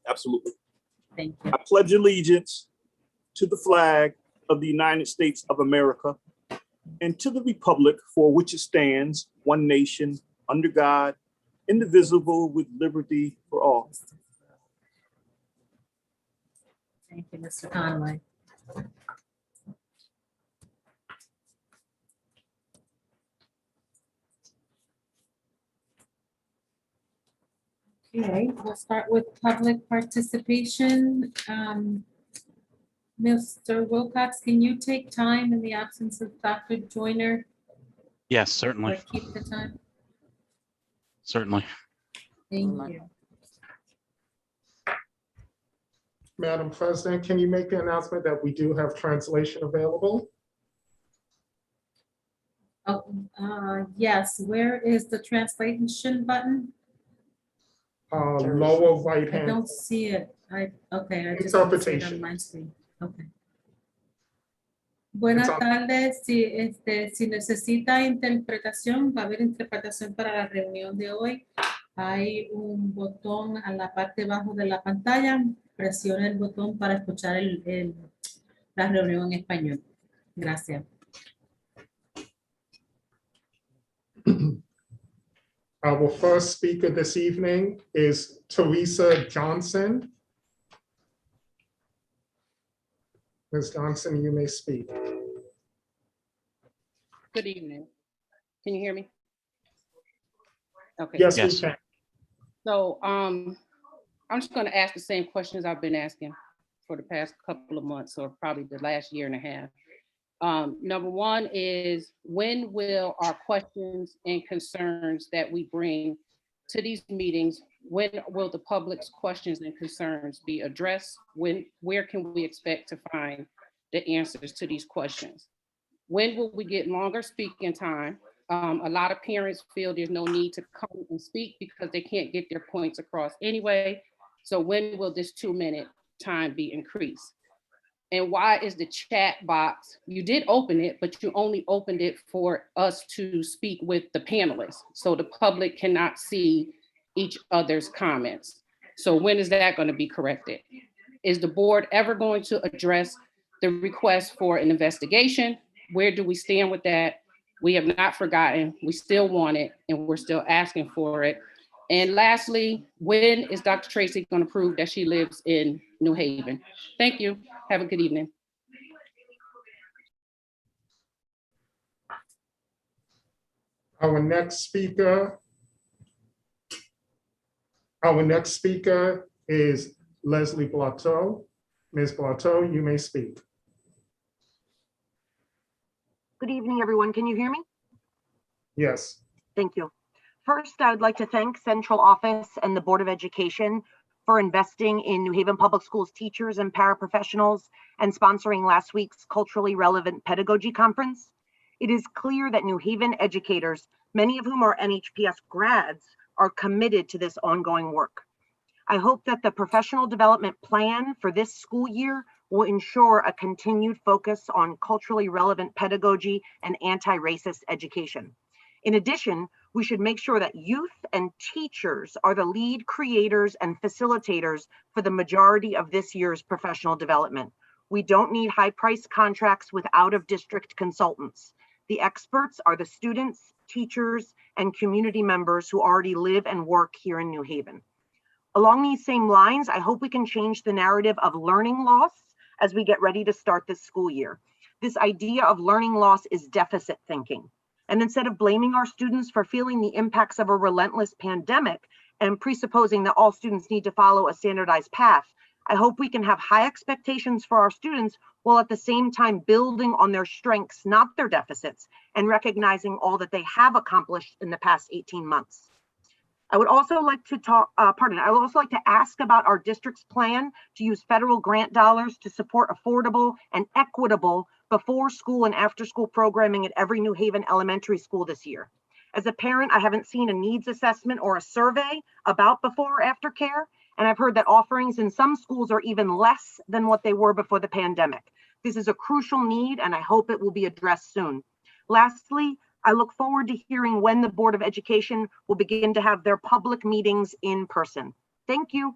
Absolutely. Thank you. I pledge allegiance to the flag of the United States of America and to the republic for which it stands, one nation, under God, indivisible, with liberty for all. Thank you, Mr. Conway. Okay, we'll start with public participation. Mr. Wilcox, can you take time in the absence of Dr. Joyner? Yes, Or certainly, keep the time? certainly. Thank you. Madam President, can you make the announcement that we do have translation available? Oh, yes, where is the translation button? Lower right I hand. don't see it. Okay, I just don't see it on my screen. Okay. Buenas tardes, si necesita interpretación, va a haber interpretación para la reunión de hoy. Hay un botón a la parte bajo de la pantalla. Presione el botón para escuchar la reunión en español. Gracias. Our first speaker this evening is Teresa Johnson. Ms. Johnson, you may speak. Good evening. Can you hear me? Okay. Yes, we Yes. can. So I'm just going to ask the same questions I've been asking for the past couple of months, or probably the last year and a half. Number one is, when will our questions and concerns that we bring to these meetings, when will the public's questions and concerns be addressed? Where can we expect to find the answers to these questions? When will we get longer speaking time? A lot of parents feel there's no need to come and speak because they can't get their points across anyway. So when will this 2-minute time be increased? And why is the chat box, you did open it, but you only opened it for us to speak with the panelists, so the public cannot see each other's comments. So when is that going to be corrected? Is the board ever going to address the request for an investigation? Where do we stand with that? We have not forgotten, we still want it, and we're still asking for it. And lastly, when is Dr. Tracy going to prove that she lives in New Haven? Thank you. Have a good evening. Our next speaker is Leslie Blateau. Ms. Blateau, you may speak. Good evening, everyone. Can you hear me? Yes. Thank you. First, I would like to thank Central Office and the Board of Education for investing in New Haven Public Schools teachers and paraprofessionals and sponsoring last week's Culturally Relevant Pedagogy Conference. It is clear that New Haven educators, many of whom are NHPS grads, are committed to this ongoing work. I hope that the professional development plan for this school year will ensure a continued focus on culturally relevant pedagogy and anti-racist education. In addition, we should make sure that youth and teachers are the lead creators and facilitators for the majority of this year's professional development. We don't need high-priced contracts with out-of-district consultants. The experts are the students, teachers, and community members who already live and work here in New Haven. Along these same lines, I hope we can change the narrative of learning loss as we get ready to start this school year. This idea of learning loss is deficit thinking. And instead of blaming our students for feeling the impacts of a relentless pandemic and presupposing that all students need to follow a standardized path, I hope we can have high expectations for our students while at the same time building on their strengths, not their deficits, and recognizing all that they have accomplished in the past 18 months. I would also like to I would also like to ask about our district's plan to use federal grant dollars to support affordable and equitable before school and after school programming at every New Haven elementary school this year. As a parent, I haven't seen a needs assessment or a survey about before or after care, and I've heard that offerings in some schools are even less than what they were before the pandemic. This is a crucial need, and I hope it will be addressed soon. Lastly, I look forward to hearing when the Board of Education will begin to have their public meetings in person. Thank you.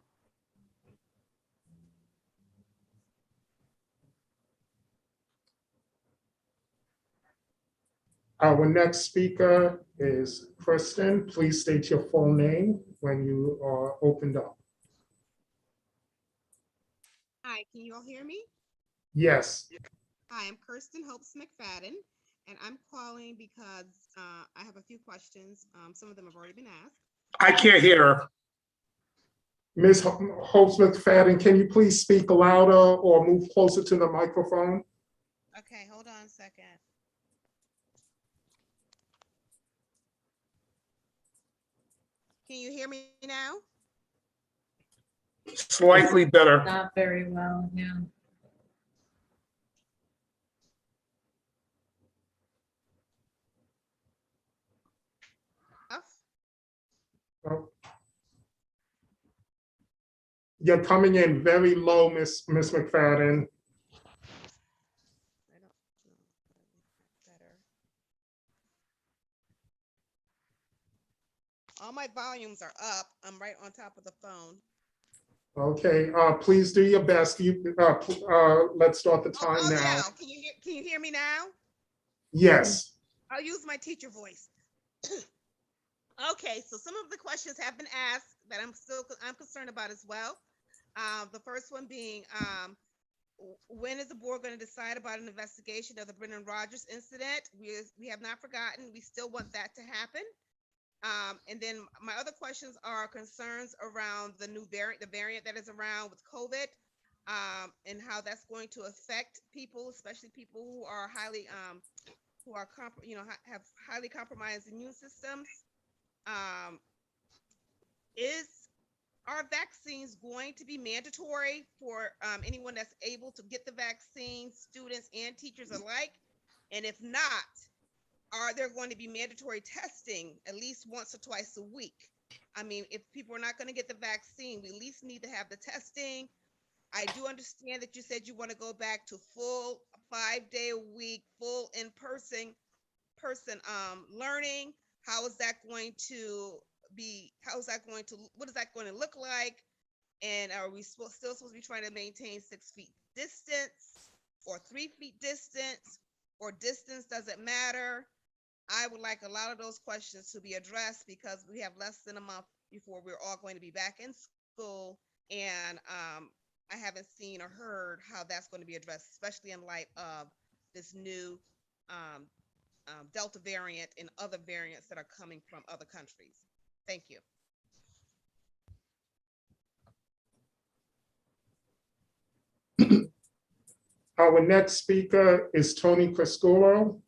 Our next speaker is Kristen. Please state your full name when you are opened up. Hi, can you all hear me? Yes, Hi, I'm Kirsten Hopes McFadden, and I'm calling because I have a few questions. Some of them have already been asked. I can't hear her. Ms. Holmes McFadden, can you please speak louder or move closer to the microphone? Okay, hold on a second. Can you hear me now? Slightly better. Not very well, yeah. Oh, Oh. You're coming in very low, Miss McFadden. I don't know. Better. All my volumes are up. I'm right on top of the phone. Okay, please do your best. Let's start the time Oh, now. now, can you hear me now? Yes, I'll use my teacher voice. Okay, so some of the questions have been asked that I'm concerned about as well. The first one being, when is the board going to decide about an investigation of the Brendan Rogers incident? We have not forgotten. We still want that to happen. And then my other questions are concerns around the new variant, the variant that is around with COVID, and how that's going to affect people, especially people who are highly, have highly compromised immune systems. Are vaccines going to be mandatory for anyone that's able to get the vaccine, students and teachers alike? And if not, are there going to be mandatory testing at least once or twice a week? I mean, if people are not going to get the vaccine, we at least need to have the testing. I do understand that you said you want to go back to full 5-day-a-week, full in-person learning. How is that going to be? What is that going to look like? And are we still supposed to be trying to maintain 6 feet distance or 3 feet distance, or distance doesn't matter? I would like a lot of those questions to be addressed because we have less than a month before we're all going to be back in school. And I haven't seen or heard how that's going to be addressed, especially in light of this new Delta variant and other variants that are coming from other countries. Thank you. our next speaker is Tony Criscuolo.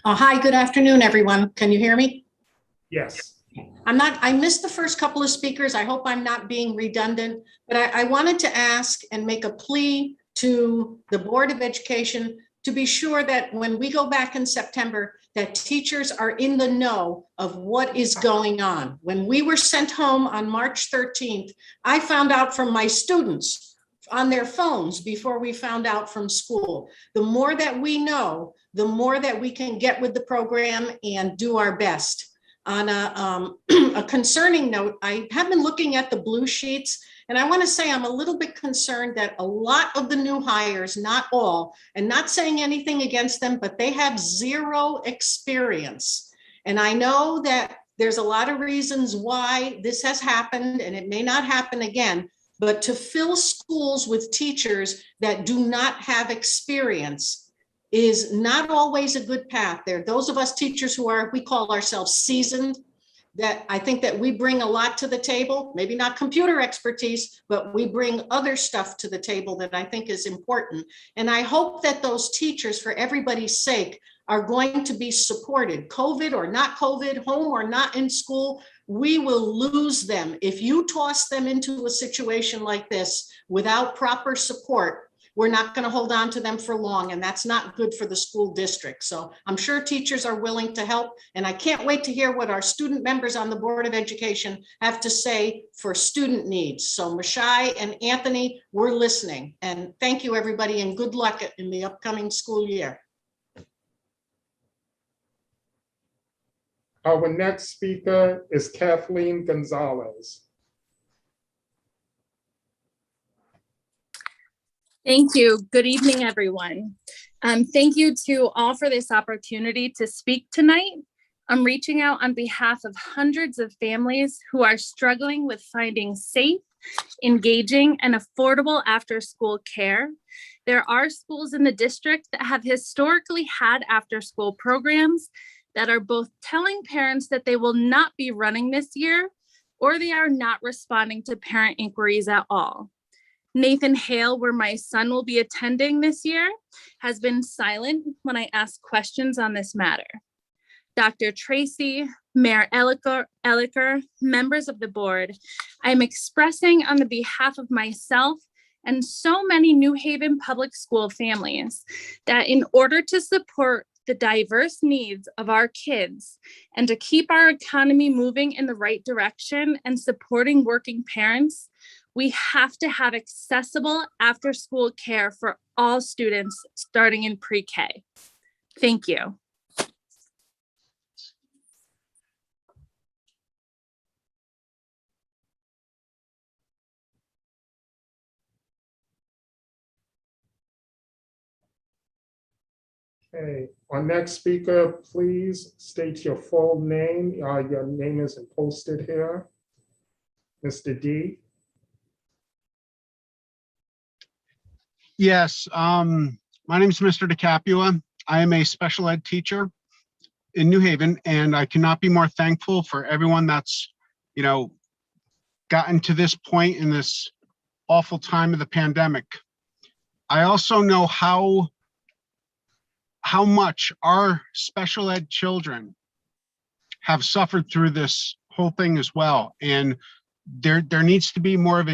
Hi, good afternoon, everyone. Can you hear me? Yes. I missed the first couple of speakers. I hope I'm not being redundant, but I wanted to ask and make a plea to the Board of Education to be sure that when we go back in September, that teachers are in the know of what is going on. When we were sent home on March 13th, I found out from my students on their phones before we found out from school. The more that we know, the more that we can get with the program and do our best. On a concerning note, I have been looking at the blue sheets, and I want to say I'm a little bit concerned that a lot of the new hires, not all, and not saying anything against them, but they have zero experience. And I know that there's a lot of reasons why this has happened, and it may not happen again, but to fill schools with teachers that do not have experience is not always a good path. There are those of us teachers who we call ourselves seasoned, that I think that we bring a lot to the table, maybe not computer expertise, but we bring other stuff to the table that I think is important. And I hope that those teachers, for everybody's sake, are going to be supported. COVID or not COVID, home or not in school, we will lose them. If you toss them into a situation like this without proper support, we're not going to hold on to them for long, and that's not good for the school district. So I'm sure teachers are willing to help, and I can't wait to hear what our student members on the Board of Education have to say for student needs. So Mashai and Anthony, we're listening, and thank you, everybody, and good luck in the upcoming school year. Our next speaker is Kathleen Gonzalez. Thank you. Good evening, everyone. Thank you to all for this opportunity to speak tonight. I'm reaching out on behalf of hundreds of families who are struggling with finding safe, engaging, and affordable after-school care. There are schools in the district that have historically had after-school programs that are both telling parents that they will not be running this year, or they are not responding to parent inquiries at all. Nathan Hale, where my son will be attending this year, has been silent when I ask questions on this matter. Dr. Tracy, Mayor Elicker, members of the board, I am expressing on the behalf of myself and so many New Haven public school families that in order to support the diverse needs of our kids and to keep our economy moving in the right direction and supporting working parents, we have to have accessible after-school care for all students starting in pre-K. Thank you. Okay, our next speaker, please state your full name. Your name isn't posted here. Mr. D. Yes, my name is Mr. DeCapua. I am a special ed teacher in New Haven, and I cannot be more thankful for everyone that's, gotten to this point in this awful time of the pandemic. I also know how much our special ed children have suffered through this whole thing as well. And there needs to be more of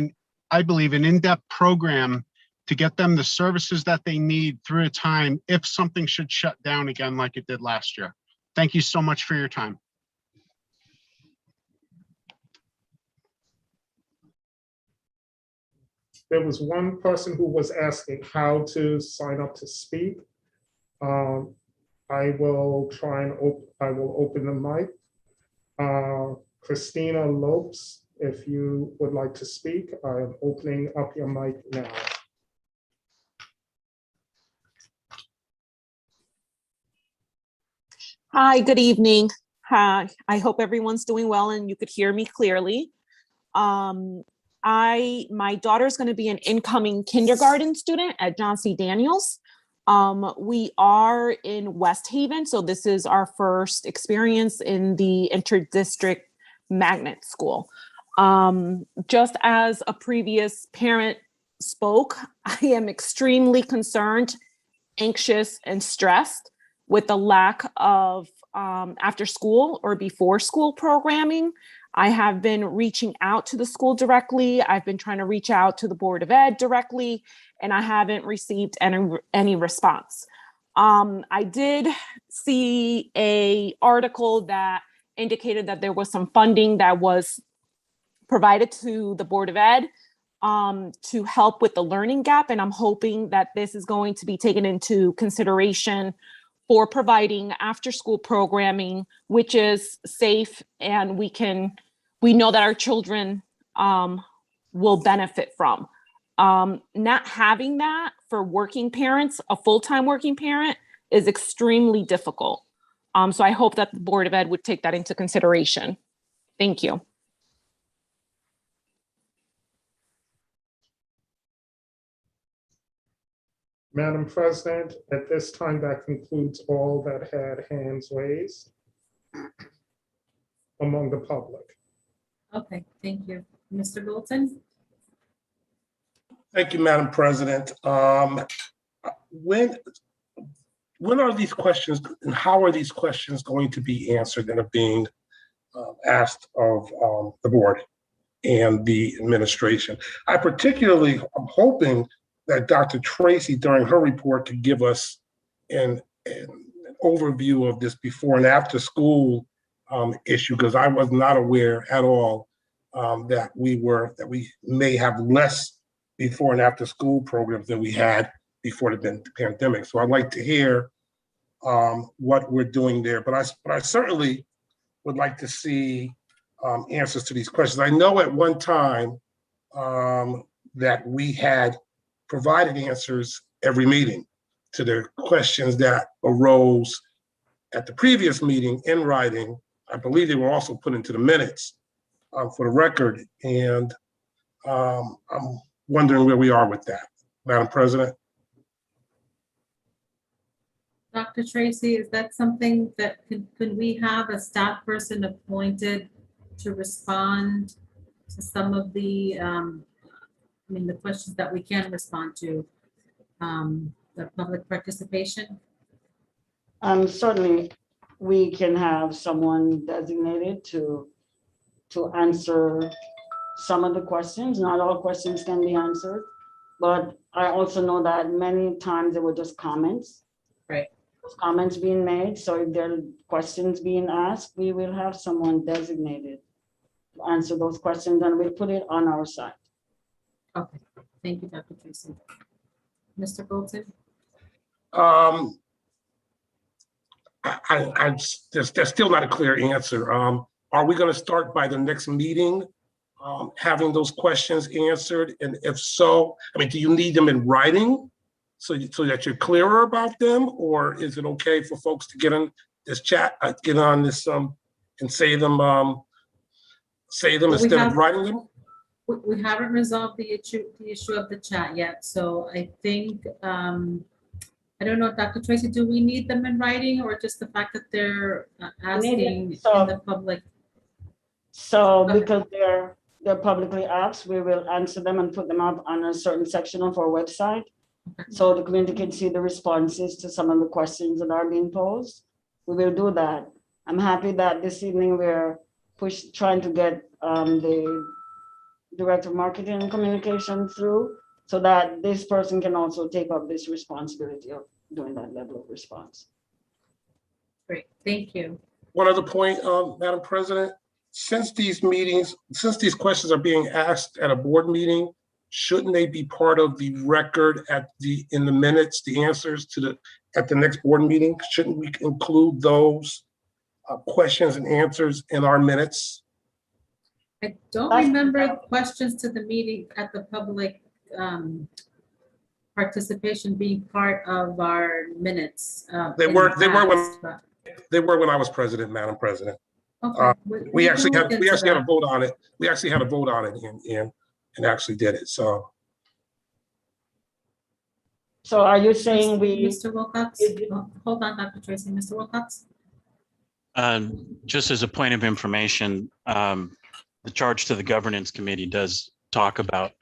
I believe, an in-depth program to get them the services that they need through a time if something should shut down again like it did last year. Thank you so much for your time. There was one person who was asking how to sign up to speak. I will try and open the mic. Christina Lopes, if you would like to speak, I am opening up your mic now. Hi, good evening. Hi, I hope everyone's doing well and you could hear me clearly. My daughter's going to be an incoming kindergarten student at John C. Daniels. We are in West Haven, so this is our first experience in the interdistrict magnet school. Just as a previous parent spoke, I am extremely concerned, anxious, and stressed with the lack of after school or before school programming. I have been reaching out to the school directly. I've been trying to reach out to the Board of Ed directly, and I haven't received any response. I did see an article that indicated that there was some funding that was provided to the Board of Ed to help with the learning gap, and I'm hoping that this is going to be taken into consideration for providing after-school programming, which is safe, and we know that our children will benefit from. Not having that for working parents, a full-time working parent, is extremely difficult. So I hope that the Board of Ed would take that into consideration. Thank you. Madam President, at this time, that concludes all that had hands raised among the public. Okay, thank you. Mr. Bolton? Thank you, Madam President. When are these questions and how are these questions going to be answered that are being asked of the board and the administration? I particularly am hoping that Dr. Tracy, during her report, could give us an overview of this before and after school issue, because I was not aware at all that we may have less before and after school programs than we had before the pandemic. So I'd like to hear what we're doing there. But I certainly would like to see answers to these questions. I know at one time that we had provided answers every meeting to the questions that arose at the previous meeting in writing. I believe they were also put into the minutes for the record. And I'm wondering where we are with that, Madam President. Dr. Tracy, is that something that could we have a staff person appointed to respond to some of the, the questions that we can respond to, the public participation? Certainly, we can have someone designated to answer some of the questions. Not all questions can be answered, but I also know that many times there were just comments. Right. Those comments being made. So if there are questions being asked, we will have someone designated to answer those questions, and we'll put it on our site. Okay, thank you, Dr. Tracy. Mr. Bolton? There's still not a clear answer. Are we going to start by the next meeting having those questions answered? And if so, do you need them in writing so that you're clearer about them? Or is it okay for folks to get on this chat, get on this and say them instead of writing them? We haven't resolved the issue of the chat yet. So I think, I don't know, Dr. Tracy, do we need them in writing, or just the fact that they're asking in the public? So because they're publicly asked, we will answer them and put them up on a certain section of our website. Okay. So the community can see the responses to some of the questions that are being posed. We will do that. I'm happy that this evening we're trying to get the Director of Marketing and Communication through, so that this person can also take up this responsibility of doing that level of response. Great, thank you. One other point, Madam President, since these questions are being asked at a board meeting, shouldn't they be part of the record in the minutes, the answers at the next board meeting? Shouldn't we include those questions and answers in our minutes? I don't remember questions to the meeting at the public participation being part of our minutes. They were when I was president, Madam President. Okay. We actually had a vote on it. We actually had a vote on it and actually did it. So are you saying Mr. Wilcox? Hold on, Dr. Tracy. Mr. Wilcox? Just as a point of information, the charge to the governance committee does talk about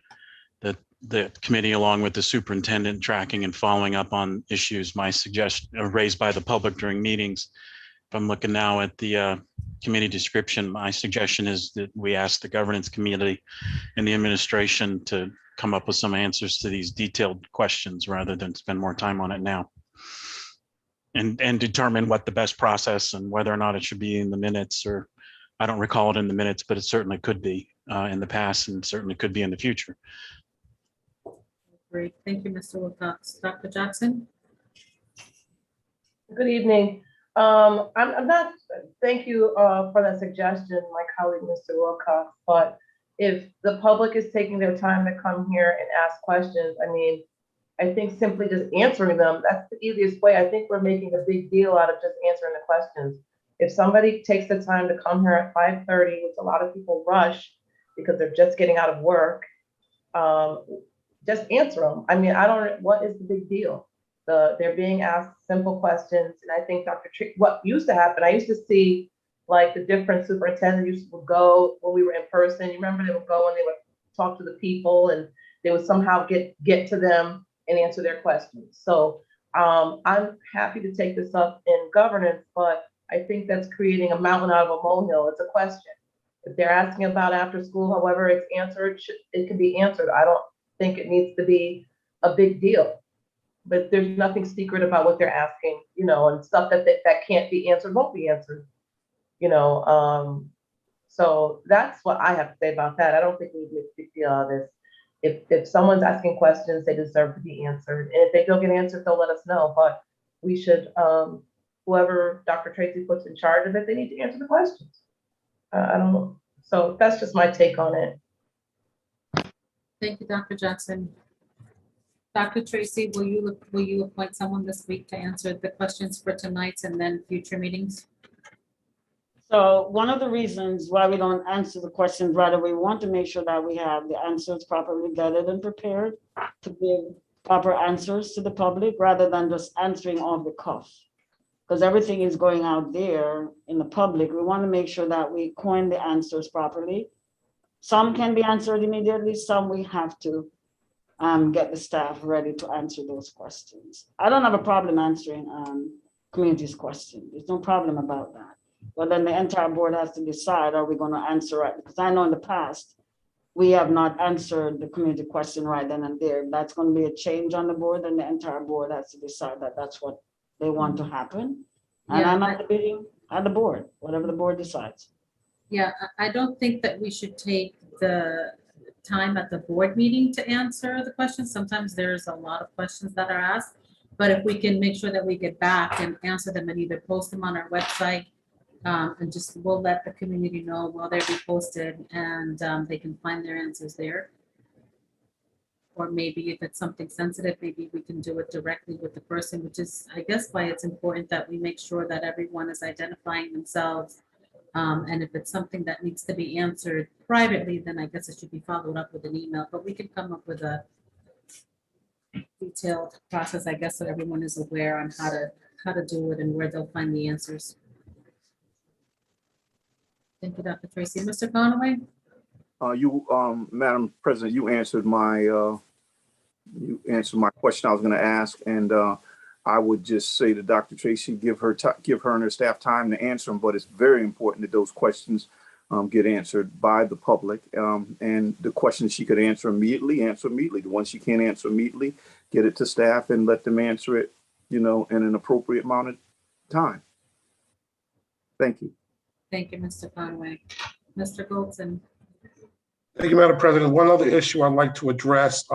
the committee, along with the superintendent, tracking and following up on issues raised by the public during meetings. If I'm looking now at the committee description, my suggestion is that we ask the governance committee and the administration to come up with some answers to these detailed questions rather than spend more time on it now. And determine what the best process and whether or not it should be in the minutes, or I don't recall it in the minutes, but it certainly could be in the past and certainly could be in the future. Great, thank you, Mr. Wilcox. Dr. Jackson? Good evening. Thank you for that suggestion, my colleague, Mr. Wilcox, but if the public is taking their time to come here and ask questions, I think simply just answering them, that's the easiest way. I think we're making a big deal out of just answering the questions. If somebody takes the time to come here at 5:30, which a lot of people rush because they're just getting out of work, just answer them. What is the big deal? They're being asked simple questions. And I think what used to happen, I used to see like the different superintendents would go when we were in person. You remember they would go and they would talk to the people and they would somehow get to them and answer their questions. So I'm happy to take this up in governance, but I think that's creating a mountain out of a molehill. It's a question. If they're asking about after school, however it's answered, it can be answered. I don't think it needs to be a big deal, but there's nothing secret about what they're asking, and stuff that can't be answered won't be answered, so that's what I have to say about that. I don't think we need to make a big deal out of this. If someone's asking questions, they deserve to be answered, and if they don't get answered, they'll let us know. But we should, whoever Dr. Tracy puts in charge of it, they need to answer the questions. I don't know. So that's just my take on it. Thank you, Dr. Jackson. Dr. Tracy, will you appoint someone this week to answer the questions for tonight's and then future meetings? So one of the reasons why we don't answer the questions right away, we want to make sure that we have the answers properly vetted and prepared to give proper answers to the public rather than just answering off the cuff. Because everything is going out there in the public. We want to make sure that we coin the answers properly. Some can be answered immediately, some we have to get the staff ready to answer those questions. I don't have a problem answering community's questions. There's no problem about that. But then the entire board has to decide, are we going to answer it? Because I know in the past, we have not answered the community question right then and there. That's going to be a change on the board, and the entire board has to decide that that's what they want to happen. And Yeah, I'm at the meeting at the board, whatever the board decides. Yeah, I don't think that we should take the time at the board meeting to answer the questions. Sometimes there's a lot of questions that are asked, but if we can make sure that we get back and answer them and either post them on our website, and just we'll let the community know while they're be posted, and they can find their answers there. Or maybe if it's something sensitive, maybe we can do it directly with the person, which is, I guess, why it's important that we make sure that everyone is identifying themselves. And if it's something that needs to be answered privately, then I guess it should be followed up with an email, but we can come up with a detailed process, I guess, so everyone is aware on how to do it and where they'll find the answers. Thank you, Dr. Tracy. Mr. Conaway? Madam President, you answered my question I was going to ask, and I would just say to Dr. Tracy, give her and her staff time to answer them. But it's very important that those questions get answered by the public, and the questions she could answer immediately. The ones she can't answer immediately, get it to staff and let them answer it, in an appropriate amount of time. Thank you. Thank you, Mr. Conaway. Mr. Goldson? Thank you, Madam President. One other issue I'd like to address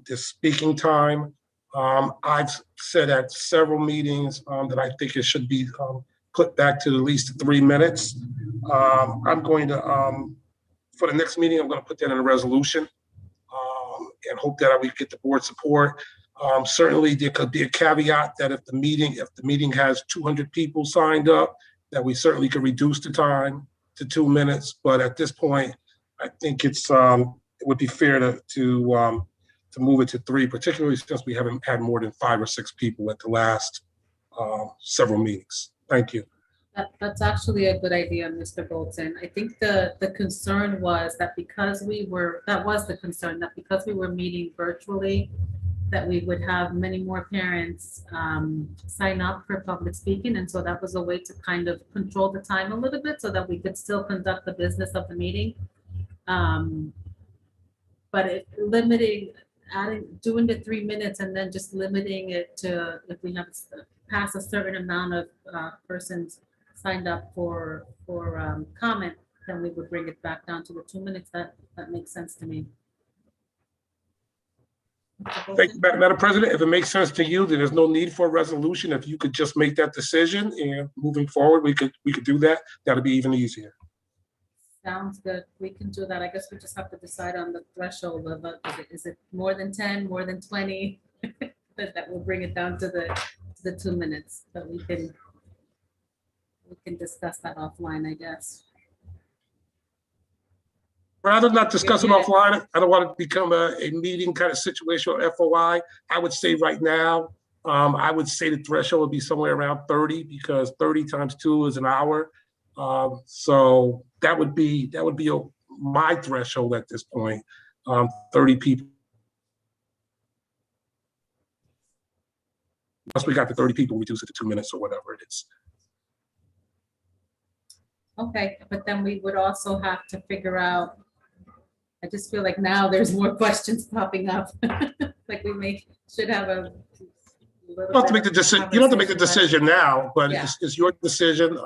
is speaking time. I've said at several meetings that I think it should be put back to at least 3 minutes. I'm going to, for the next meeting, I'm going to put that in a resolution and hope that we get the board support. Certainly, there could be a caveat that if the meeting has 200 people signed up, that we certainly could reduce the time to 2 minutes. But at this point, I think it would be fair to move it to 3, particularly since we haven't had more than 5 or 6 people at the last several meetings. Thank you. That's actually a good idea, Mr. Goldson. I think the concern was that because we were meeting virtually, that we would have many more parents sign up for public speaking. And so that was a way to kind of control the time a little bit so that we could still conduct the business of the meeting. But doing the 3 minutes and then just limiting it to, if we have past a certain amount of persons signed up for comment, then we would bring it back down to the 2 minutes. That makes sense to me. Thank you, Madam President. If it makes sense to you, then there's no need for a resolution. If you could just make that decision and moving forward, we could do that. That'd be even easier. Sounds good. We can do that. I guess we just have to decide on the threshold of is it more than 10, more than 20? that will bring it down to the 2 minutes. But we can discuss that offline, I guess. Rather not discuss it offline, I don't want it to become a meeting kind of situation or FOI. I would say right now, I would say the threshold would be somewhere around 30, because 30 times 2 is an hour. So that would be my threshold at this point. 30 people. Once we got to 30 people, reduce it to 2 minutes or whatever it is. Okay, but then we would also have to figure out, I just feel like now there's more questions popping up. Like we should have a little. You don't have to make the decision. You don't have to make the decision now, but yeah. it's your decision.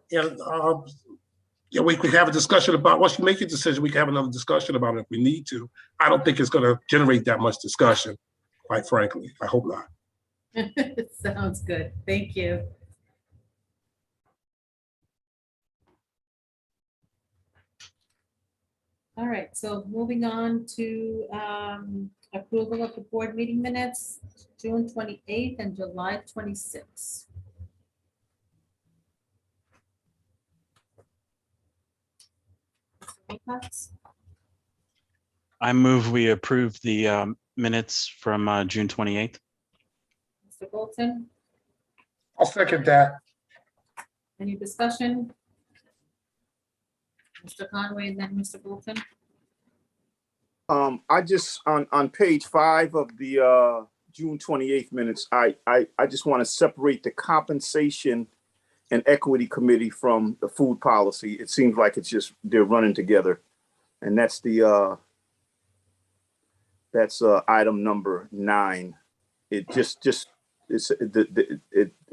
Yeah, we could have a discussion about, once you make your decision, we can have another discussion about it if we need to. I don't think it's going to generate that much discussion, quite frankly. I hope not. Sounds good. Thank you. All right, so moving on to Approval of the board meeting minutes, June 28th and July 26th. Mr. Wilcox? I move we approve the minutes from June 28th. Mr. Bolton? I'll second that. Any discussion? Mr. Conway and then Mr. Bolton. I just, on page 5 of the June 28th minutes, I just want to separate the compensation and equity committee from the food policy. It seems like it's just, they're running together. And that's the, that's item number 9. It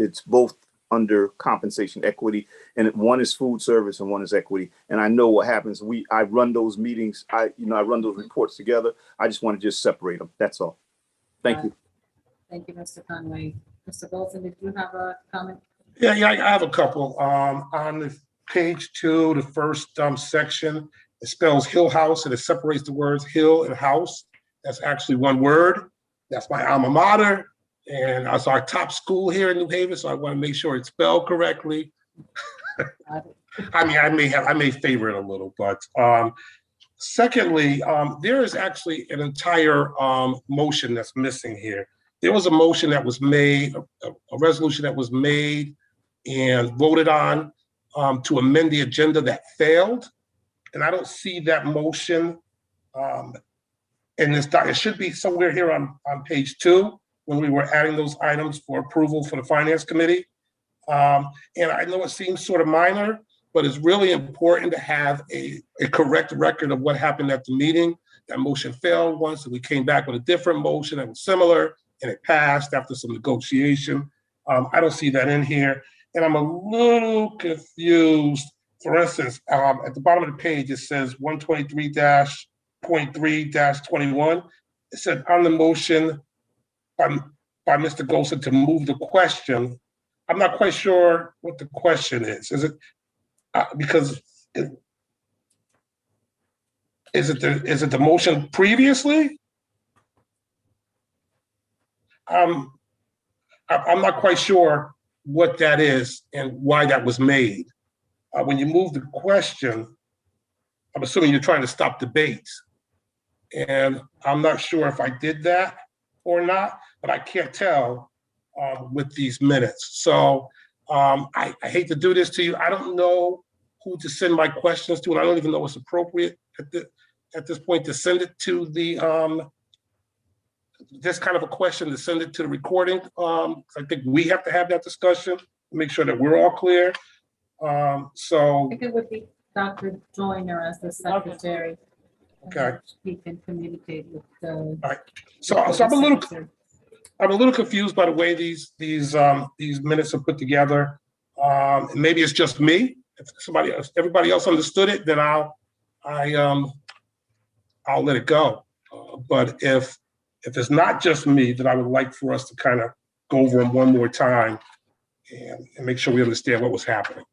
it's both under compensation equity, and one is food service and one is equity. And I know what happens. I run those meetings. I run those reports together. I just want to just separate them. That's all. Thank you. Thank you, Mr. Conway. Mr. Bolton, did you have a comment? Yeah, I have a couple. On the page 2, the first section, it spells Hill House and it separates the words hill and house. That's actually one word. That's my alma mater. And that's our top school here in New Haven, so I want to make sure it's spelled correctly. I mean, I may favor it a little, but secondly, there is actually an entire motion that's missing here. There was a motion that was made, a resolution that was made and voted on to amend the agenda that failed, and I don't see that motion in this doc. It should be somewhere here on page 2. When we were adding those items for approval for the Finance Committee. And I know it seems sort of minor, but it's really important to have a correct record of what happened at the meeting. That motion failed once, and we came back with a different motion that was similar, and it passed after some negotiation. I don't see that in here. And I'm a little confused. For instance, at the bottom of the page, it says 123-.3-21. It said on the motion, by Mr. Golson to move the question. I'm not quite sure what the question is. Is it because is it the motion previously? I'm not quite sure what that is and why that was made. When you move the question, I'm assuming you're trying to stop debates, and I'm not sure if I did that or not, but I can't tell with these minutes. So I hate to do this to you. I don't know who to send my questions to, and I don't even know what's appropriate at this point to send it to the, this kind of a question, to send it to the recording. I think we have to have that discussion, make sure that we're all clear. So I think it would be Dr. Joyner as the secretary. Okay. He can communicate with the. All right. So I'm a little confused by the way these minutes are put together. Maybe it's just me. If everybody else understood it, then I'll let it go. But if it's not just me, then I would like for us to kind of go over them one more time and make sure we understand what was happening.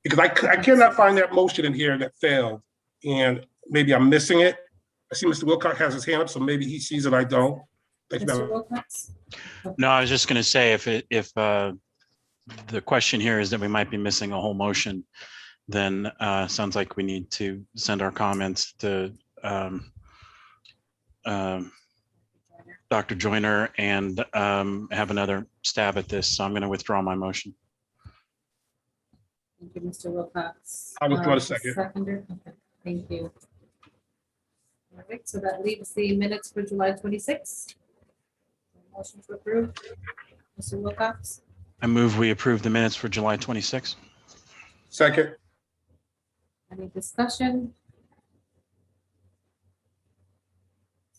Because I cannot find that motion in here that failed, and maybe I'm missing it. I see Mr. Wilcox has his hand up, so maybe he sees it, I don't. Thank you, Mr. Wilcox? No, I was just going to say if the question here is that we might be missing a whole motion, then sounds like we need to send our comments to Dr. Joyner and have another stab at this. So I'm going to withdraw my motion. Thank you, Mr. Wilcox. I'll withdraw the second. Seconder, okay, thank you. All right, so that leaves the minutes for July 26th. Motion to approve. Mr. Wilcox? I move we approve the minutes for July 26th. Second. Any discussion?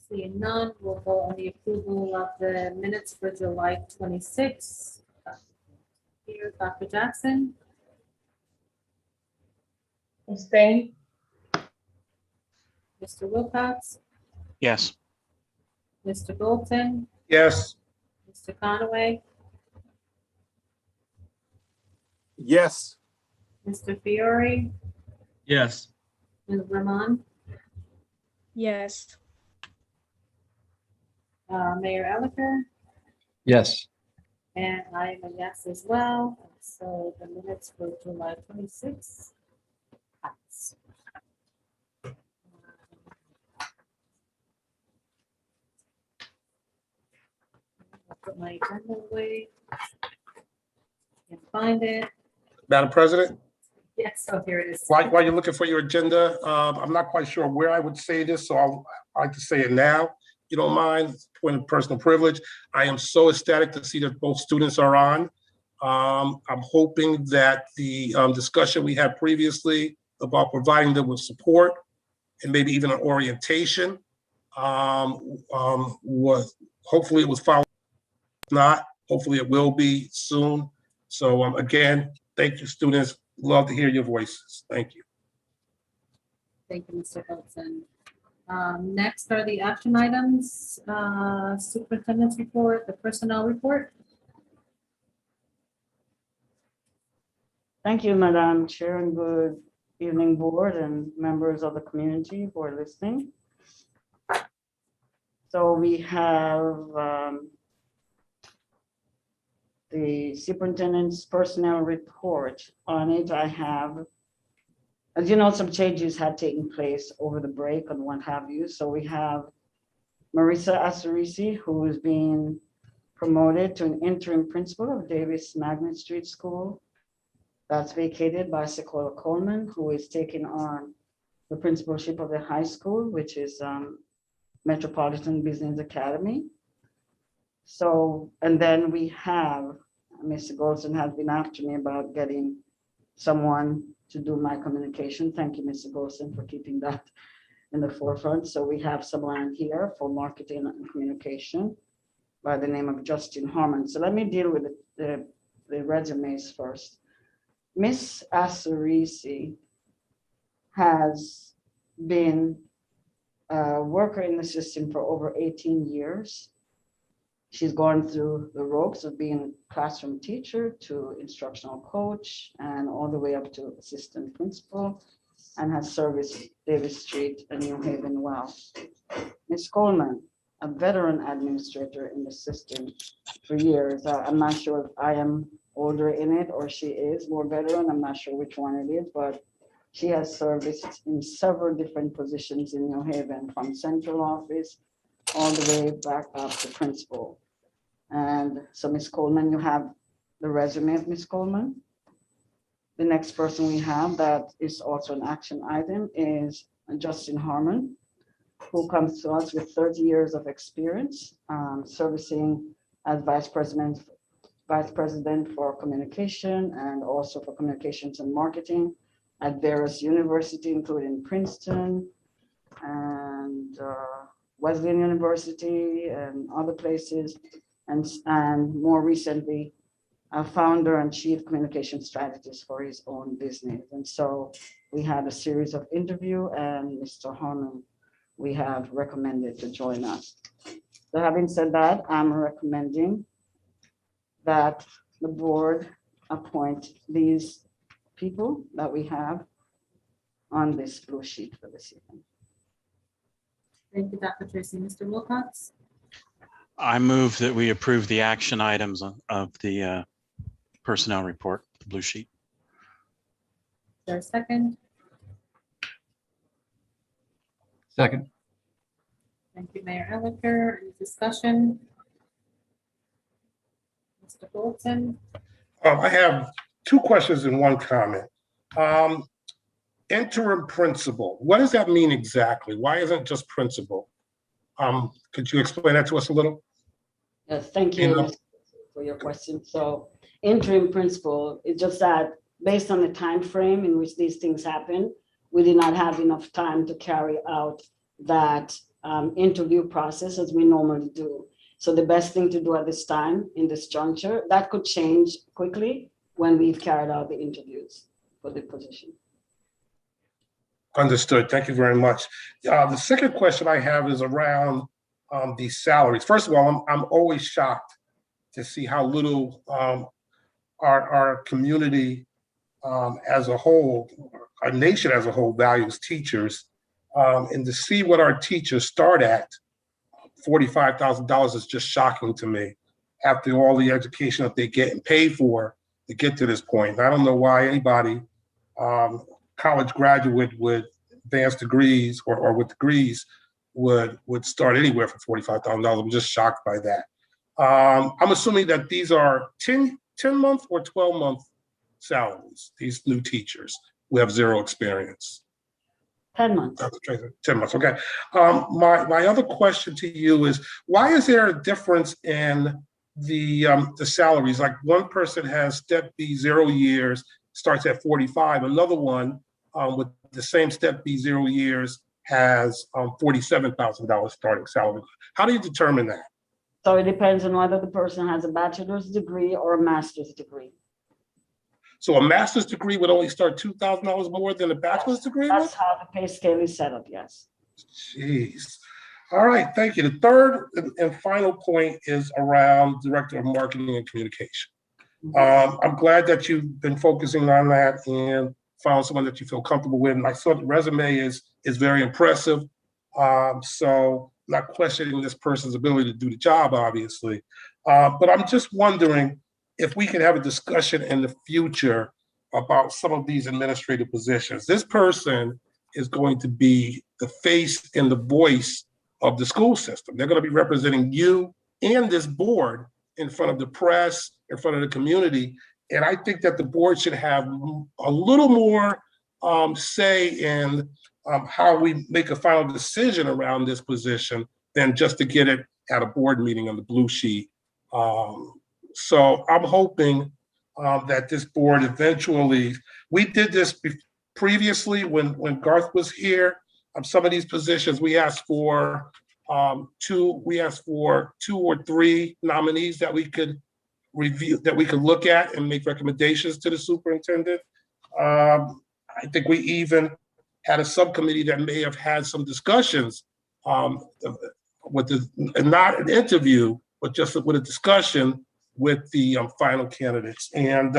Seeing none, we'll go on the approval of the minutes for July 26th. Here, Dr. Jackson? Abstain. Mr. Wilcox? Yes. Mr. Bolton? Yes. Mr. Conway? Yes. Mr. Fiore? Yes. Ms. Ramon? Yes. Mayor Elicker, Yes. and I am a yes as well. So the minutes for July 26th. pass. I'll put my agenda away. Can't find it. Madam President, Yes, so here it is. while you're looking for your agenda, I'm not quite sure where I would say this, so I'd like to say it now. You don't mind, point of personal privilege. I am so ecstatic to see that both students are on. I'm hoping that the discussion we had previously about providing them with support and maybe even an orientation was, hopefully it was followed. If not, hopefully it will be soon. So again, thank you, students. Love to hear your voices. Thank you. Thank you, Mr. Hilton. Next are the action items, superintendent's report, the personnel report. Thank you, Madam Chair, and good evening, board and members of the community who are listening. So we have the superintendent's personnel report. On it, I have, as you know, some changes had taken place over the break and what have you. So we have Marissa Asarisi, who is being promoted to an interim principal of Davis Magnet Street School. That's vacated by Sequoia Coleman, who is taking on the principalship of the high school, which is Metropolitan Business Academy. So, and then we have, Mr. Golson has been after me about getting someone to do my communication. Thank you, Mr. Golson, for keeping that in the forefront. So we have someone here for marketing and communication by the name of Justin Harmon. So let me deal with the resumes first. Miss Asarisi has been a worker in the system for over 18 years. She's gone through the ropes of being a classroom teacher to instructional coach and all the way up to assistant principal, and has serviced Davis Street and New Haven well. Ms. Coleman, a veteran administrator in the system for years. I'm not sure if I am older in it or she is more veteran. I'm not sure which one it is, but she has serviced in several different positions in New Haven, from central office all the way back up to principal. And so Ms. Coleman, you have the resume of Ms. Coleman. The next person we have that is also an action item is Justin Harmon, who comes to us with 30 years of experience servicing as vice president for communication and also for communications and marketing at various universities, including Princeton and Wesleyan University and other places, and more recently, a founder and chief communication strategist for his own business. And so we had a series of interviews, and Mr. Harmon, we have recommended to join us. So having said that, I'm recommending that the board appoint these people that we have on this blue sheet for this evening. Thank you, Dr. Tracy. Mr. Wilcox? I move that we approve the action items of the personnel report, the blue sheet. Is there a second? Second. Thank you, Mayor Elicker. Any discussion? Mr. Golson? I have two questions and one comment. Interim principal, what does that mean exactly? Why isn't it just principal? Could you explain that to us a little? Yes, thank you for your question. So interim principal is just that based on the time frame in which these things happen, we did not have enough time to carry out that interview process as we normally do. So the best thing to do at this time in this juncture, that could change quickly when we've carried out the interviews for the position. Understood. Thank you very much. The second question I have is around the salaries. First of all, I'm always shocked to see how little our community as a whole, our nation as a whole, values teachers, and to see what our teachers start at $45,000 is just shocking to me after all the education that they get and pay for to get to this point. And I don't know why anybody, college graduate with advanced degrees or with degrees would start anywhere for $45,000. I'm just shocked by that. I'm assuming that these are 10-month or 12-month salaries, these new teachers who have zero experience. 10 months. 10 months, okay. My other question to you is, why is there a difference in the salaries? Like one person has step B 0 years, starts at 45. Another one with the same step B 0 years has $47,000 starting salary. How do you determine that? So it depends on whether the person has a bachelor's degree or a master's degree. So a master's degree would only start $2,000 more than a bachelor's degree? That's how the pay scale is set up, yes. Jeez. All right, thank you. The third and final point is around Director of Marketing and Communication. I'm glad that you've been focusing on that and found someone that you feel comfortable with. And I saw the resume is very impressive. So not questioning this person's ability to do the job, obviously. But I'm just wondering if we could have a discussion in the future about some of these administrative positions. This person is going to be the face and the voice of the school system. They're going to be representing you and this board in front of the press, in front of the community. And I think that the board should have a little more say in how we make a final decision around this position than just to get it at a board meeting on the blue sheet. So I'm hoping that this board eventually, we did this previously when Garth was here. Some of these positions we asked for two or three nominees that we could review, that we could look at and make recommendations to the superintendent. I think we even had a subcommittee that may have had some discussions with not an interview, but just with a discussion with the final candidates. And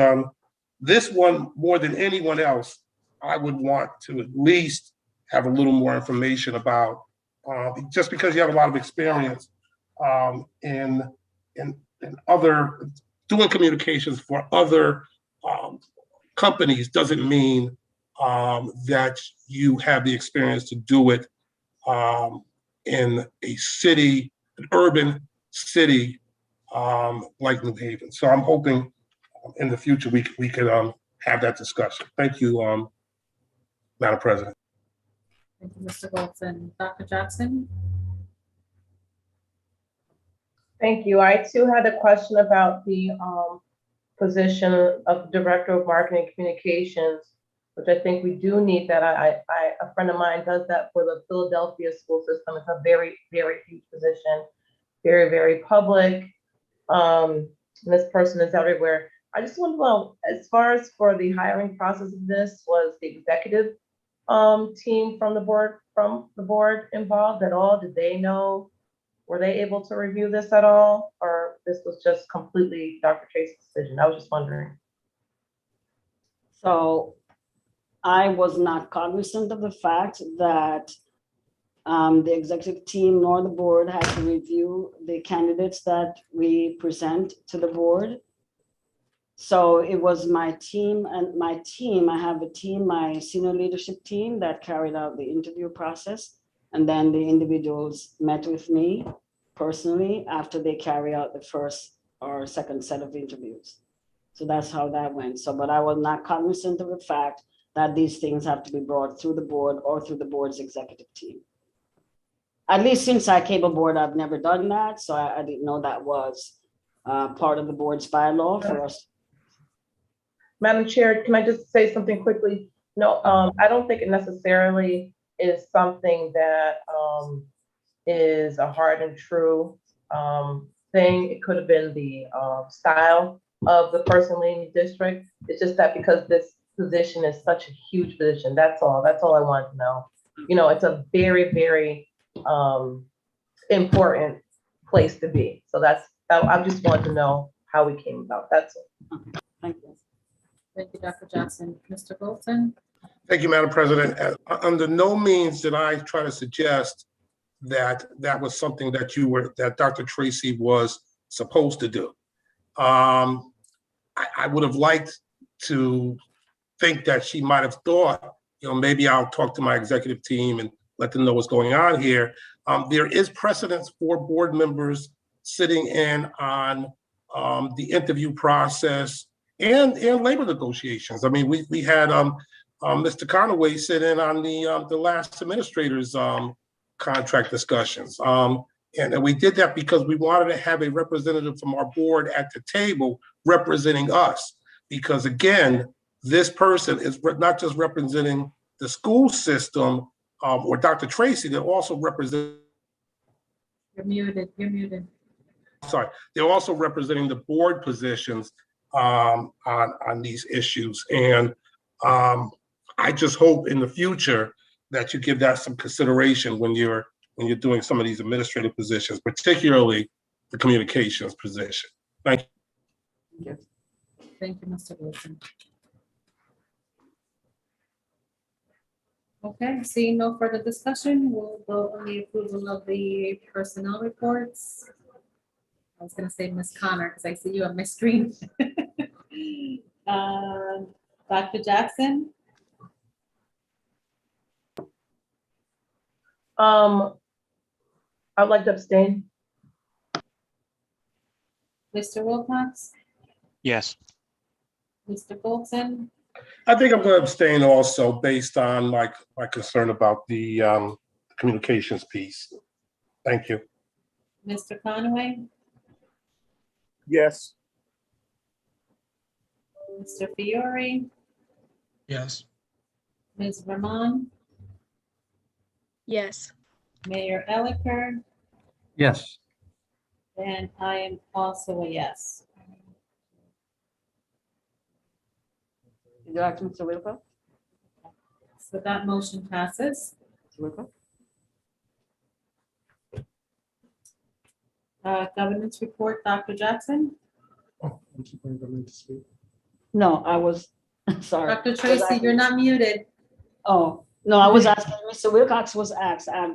this one, more than anyone else, I would want to at least have a little more information about, just because you have a lot of experience in other, doing communications for other companies doesn't mean that you have the experience to do it in a city, an urban city like New Haven. So I'm hoping in the future we could have that discussion. Thank you, Madam President. Thank you, Mr. Wilson. Dr. Jackson? Thank you. I too had a question about the position of Director of Marketing and Communications, which I think we do need that. A friend of mine does that for the Philadelphia school system. It's a very, very huge position, very, very public. And this person is everywhere. I just want to know, as far as for the hiring process of this, was the executive team from the board involved at all? Did they know? Were they able to review this at all? Or this was just completely Dr. Chase's decision? I was just wondering. So I was not cognizant of the fact that the executive team nor the board had to review the candidates that we present to the board. So it was my team, I have a team, my senior leadership team that carried out the interview process. And then the individuals met with me personally after they carry out the first or second set of interviews. So that's how that went. So, but I was not cognizant of the fact that these things have to be brought through the board or through the board's executive team. At least since I came aboard, I've never done that. So I didn't know that was part of the board's bylaw for us. Madam Chair, can I just say something quickly? No, I don't think it necessarily is something that is a hard and true thing. It could have been the style of the person leading the district. It's just that because this position is such a huge position, that's all I wanted to know. You know, it's a very, very important place to be. So I just want to know how we came about. That's it. Thank you. Thank you, Dr. Johnson. Mr. Wilson? Thank you, Madam President. Under no means did I try to suggest that that was something that Dr. Tracy was supposed to do. I would have liked to think that she might have thought, maybe I'll talk to my executive team and let them know what's going on here. There is precedence for board members sitting in on the interview process and labor negotiations. I mean, we had Mr. Conaway sit in on the last administrator's contract discussions. And we did that because we wanted to have a representative from our board at the table representing us. Because again, this person is not just representing the school system or Dr. Tracy, they're also representing. You're muted. Sorry, they're also representing the board positions on these issues. And I just hope in the future that you give that some consideration when you're doing some of these administrative positions, particularly the communications position. Thank you. Thank you, Mr. Wilson. Okay, seeing no further discussion, we'll go on the approval of the personnel reports. I was gonna say Ms. Connor, because I see you on my screen. Dr. Jackson? I'd like to abstain. Mr. Wilcox? Yes. Mr. Bolton? I think I'm going to abstain also based on my concern about the communications piece. Thank you. Mr. Conaway? Yes. Mr. Fiore? Yes. Ms. Vermon? Yes. Mayor Elicker? Yes. And I am also a yes. Did you ask Mr. Wilcox? So that motion passes. Mr. Wilcox? Governance report, Dr. Jackson? No, I was, sorry. Dr. Tracy, you're not muted. Oh, no, I was asking, Mr. Wilcox was asked, I'm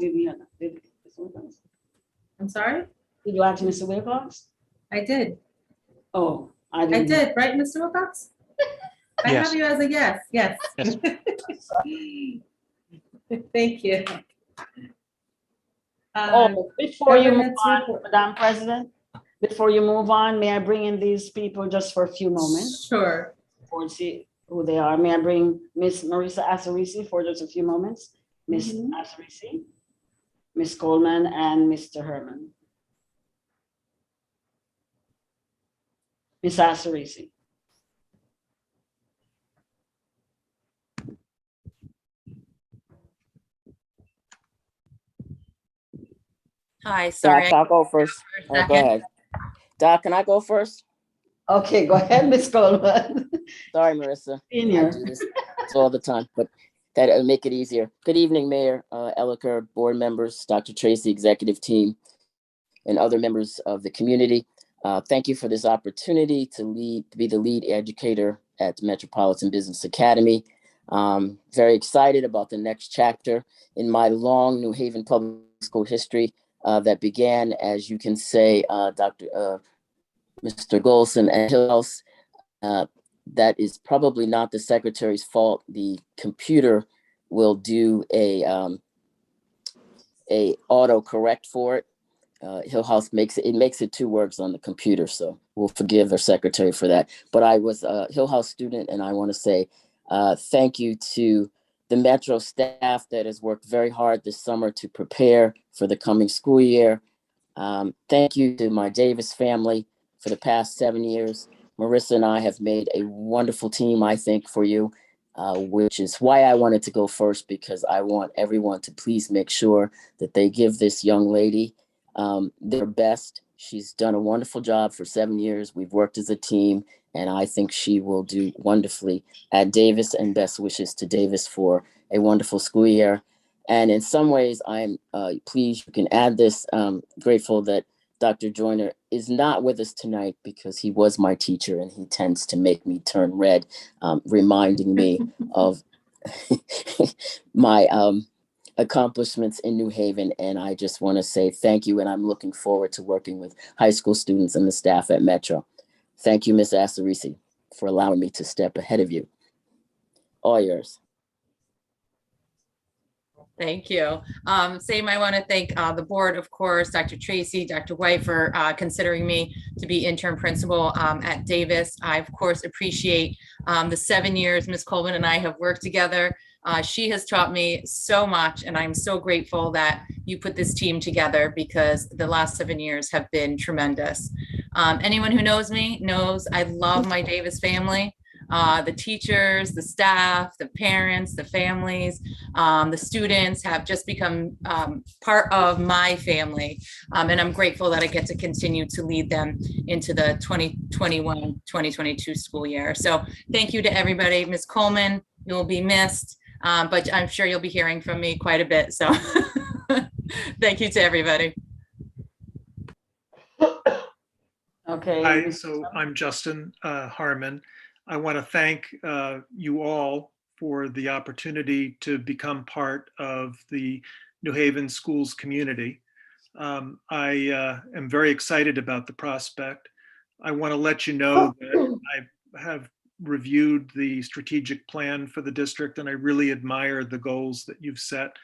sorry? Did you ask Mr. Wilcox? I did. Oh, I I didn't. did, right, Mr. Wilcox? I Yes. have you as a yes, yes. Yes. Thank you. Oh, before you move governance on, report. Madam President, before you move on, may I bring in these people just for a few moments? Sure. Or see who they are. May I bring Miss Marisa Asarisi for just a few moments? Miss Asarisi, Miss Coleman, and Mr. Herman. Miss Asarisi. Hi, sorry. Doc, I'll go first. for a Oh, go second. ahead. Doc, can I go first? Okay, go ahead, Miss Coleman. Sorry, Marissa. Senior. I do this all the time, but that'll make it easier. Good evening, Mayor Elicker, board members, Dr. Tracy, executive team, and other members of the community. Thank you for this opportunity to be the lead educator at the Metropolitan Business Academy. Very excited about the next chapter in my long New Haven public school history that began, as you can say, Mr. Golson and Hills. That is probably not the secretary's fault. The computer will do a auto correct for it. Hillhouse makes it 2 words on the computer, so we'll forgive the secretary for that. But I was a Hillhouse student, and I want to say thank you to the Metro staff that has worked very hard this summer to prepare for the coming school year. Thank you to my Davis family for the past 7 years. Marissa and I have made a wonderful team, I think, for you, which is why I wanted to go first, because I want everyone to please make sure that they give this young lady their best. She's done a wonderful job for 7 years. We've worked as a team, and I think she will do wonderfully at Davis, and best wishes to Davis for a wonderful school year. And in some ways, I'm pleased you can add this. Grateful that Dr. Joyner is not with us tonight because he was my teacher and he tends to make me turn red, reminding me of my accomplishments in New Haven. And I just want to say thank you. And I'm looking forward to working with high school students and the staff at Metro. Thank you, Ms. Asarisi, for allowing me to step ahead of you. All yours. Thank you. Same, I want to thank the board, of course, Dr. Tracy, Dr. White for considering me to be interim principal at Davis. I, of course, appreciate the 7 years Ms. Coleman and I have worked together. She has taught me so much, and I'm so grateful that you put this team together because the last 7 years have been tremendous. Anyone who knows me knows I love my Davis family. The teachers, the staff, the parents, the families, the students have just become part of my family. And I'm grateful that I get to continue to lead them into the 2021-2022 school year. So thank you to everybody. Ms. Coleman, you'll be missed, but I'm sure you'll be hearing from me quite a bit. So thank you to everybody. Okay. Hi, so I'm Justin Harmon. I want to thank you all for the opportunity to become part of the New Haven schools community. I am very excited about the prospect. I want to let you know that I have reviewed the strategic plan for the district, and I really admire the goals that you've set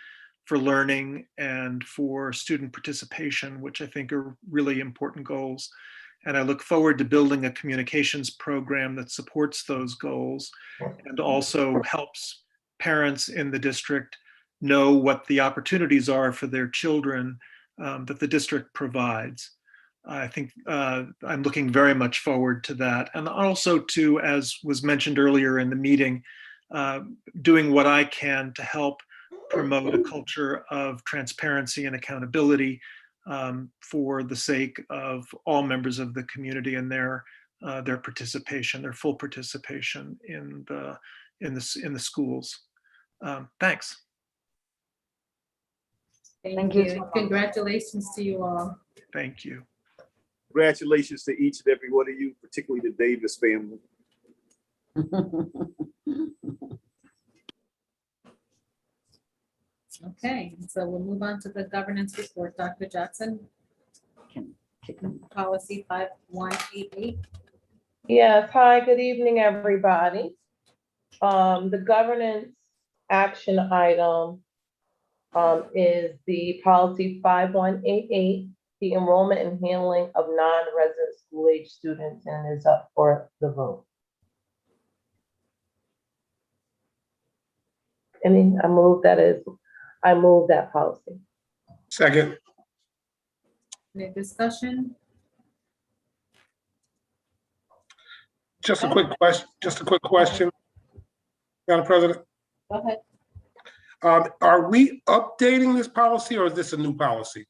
for learning and for student participation, which I think are really important goals. And I look forward to building a communications program that supports those goals and also helps parents in the district know what the opportunities are for their children that the district provides. I think I'm looking very much forward to that. And also to, as was mentioned earlier in the meeting, doing what I can to help promote a culture of transparency and accountability for the sake of all members of the community and their participation, their full participation in the schools. Thanks. Thank you. Congratulations to you all. Thank you. Congratulations to each and every one of you, particularly the Davis family. Okay, so we'll move on to the governance report. Dr. Jackson. Policy 5188. Yes, hi, good evening, everybody. The governance action item is the policy 5188, the enrollment and handling of non-resident school age students, and is up for the vote. And I move that policy. Second. Any discussion? Just a quick question, Madam President. Go ahead. Are we updating this policy or is this a new policy?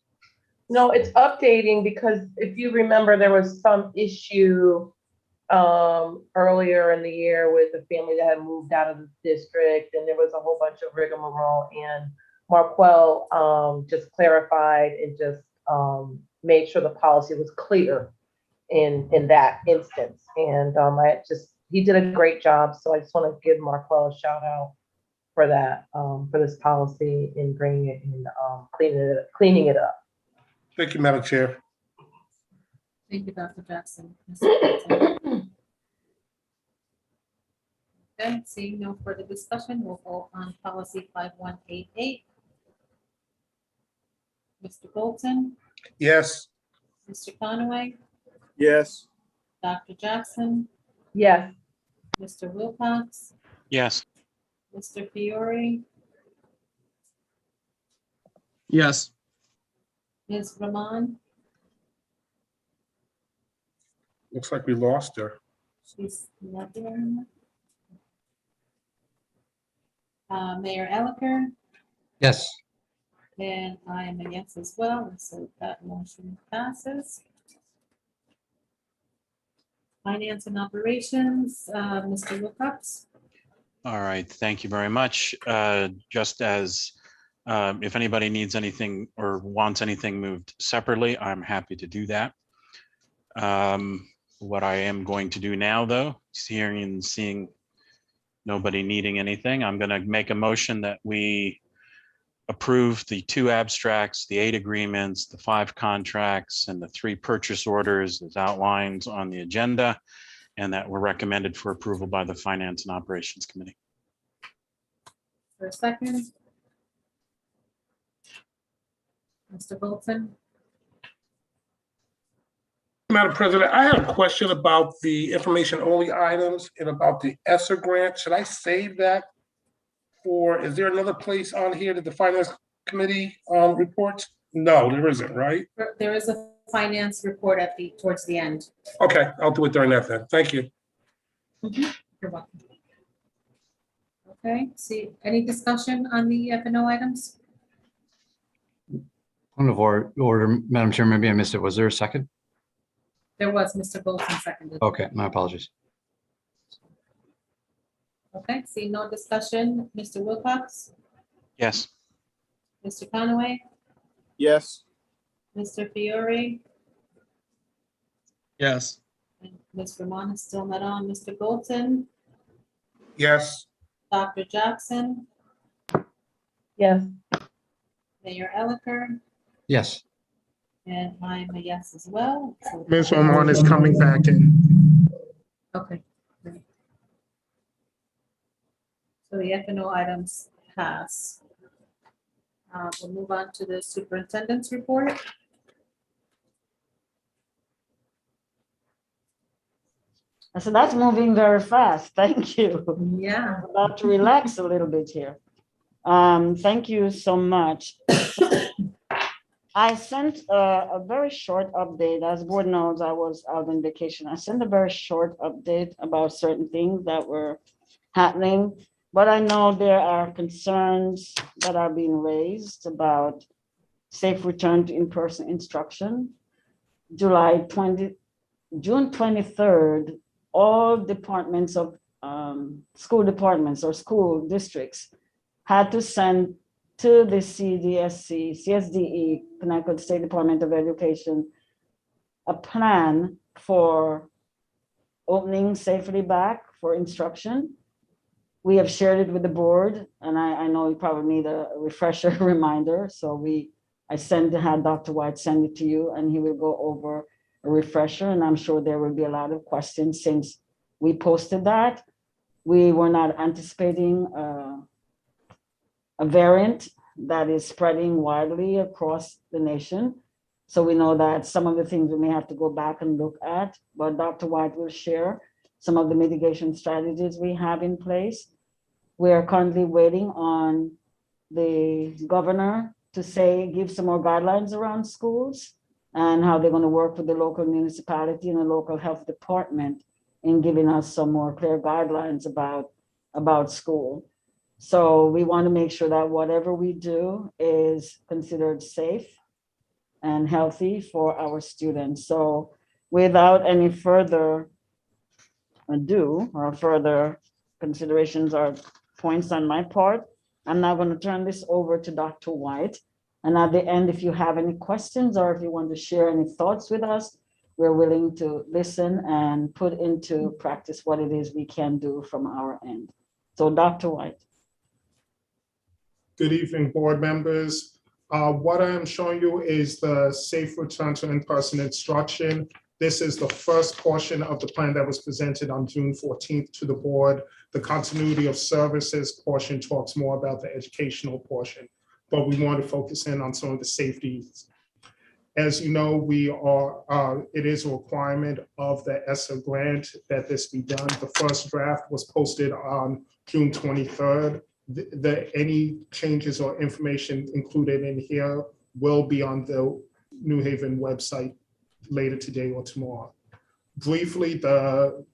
No, it's updating because if you remember, there was some issue earlier in the year with a family that had moved out of the district, and there was a whole bunch of rigmarole, and Marquel just clarified and just made sure the policy was clear in that instance. And he did a great job. So I just want to give Marquel a shout out for that, for this policy and bringing it in, cleaning it up. Thank you, Madam Chair. Thank you, Dr. Jackson. Okay, seeing no further discussion, we'll vote on policy 5188. Mr. Bolton, Yes. Mr. Conaway, Yes. Dr. Jackson, Yes. Mr. Wilcox, Yes. Mr. Fiore, Yes. Ms. Rahman, Looks like we lost her. she's not there anymore. Mayor Elicker, Yes. and I am a yes as well, and so that motion passes. Finance and operations, Mr. Wilcox. All right, thank you very much. Just as if anybody needs anything or wants anything moved separately, I'm happy to do that. What I am going to do now, though, hearing and seeing nobody needing anything, I'm going to make a motion that we approve the 2 abstracts, the 8 agreements, the 5 contracts, and the 3 purchase orders as outlined on the agenda, and that were recommended for approval by the Finance and Operations Committee. For a second. Mr. Bolton? Madam President, I have a question about the information only items and about the ESSER grant. Should I save that for, is there another place on here that the Finance Committee reports? No, there isn't, right? There is a finance report towards the end. Okay, I'll do it during that then. Thank you. You're welcome. Okay, see, any discussion on the F&O items? Point of order, Madam Chair, maybe I missed it. Was there a second? There was, Mr. Bolton seconded. Okay, my apologies. Okay, see no discussion. Mr. Wilcox? Yes. Mr. Conaway? Yes. Mr. Fiore? Yes. And Ms. Ramon is still not on. Mr. Bolton? Yes. Dr. Jackson? Yes. Mayor Elicker? Yes. And I'm a yes as well. So- Ms. Ramon is coming back in. Okay. great. So the F&O items pass. We'll move on to the superintendent's report. So that's moving very fast. Thank you. Yeah. I'm about to relax a little bit here. Thank you so much. I sent a very short update. As board knows, I was out on vacation. I sent a very short update about certain things that were happening, but I know there are concerns that are being raised about safe return to in-person instruction. June 23rd, all departments of school departments or school districts had to send to the CSDE, Connecticut State Department of Education, a plan for opening safely back for instruction. We have shared it with the board, and I know you probably need a refresher reminder. So I had Dr. White send it to you, and he will go over a refresher, and I'm sure there will be a lot of questions since we posted that. We were not anticipating a variant that is spreading widely across the nation. So we know that some of the things we may have to go back and look at, but Dr. White will share some of the mitigation strategies we have in place. We are currently waiting on the governor to give some more guidelines around schools and how they're going to work with the local municipality and the local health department in giving us some more clear guidelines about school. So we want to make sure that whatever we do is considered safe and healthy for our students. So without any further ado or further considerations or points on my part, I'm now going to turn this over to Dr. White. And at the end, if you have any questions or if you want to share any thoughts with us, we're willing to listen and put into practice what it is we can do from our end. So Dr. White. Good evening, board members. What I am showing you is the safe return to in-person instruction. This is the first portion of the plan that was presented on June 14th to the board. The continuity of services portion talks more about the educational portion, but we want to focus in on some of the safeties. As you know, it is a requirement of the ESSER grant that this be done. The first draft was posted on June 23rd. Any changes or information included in here will be on the New Haven website later today or tomorrow. Briefly, the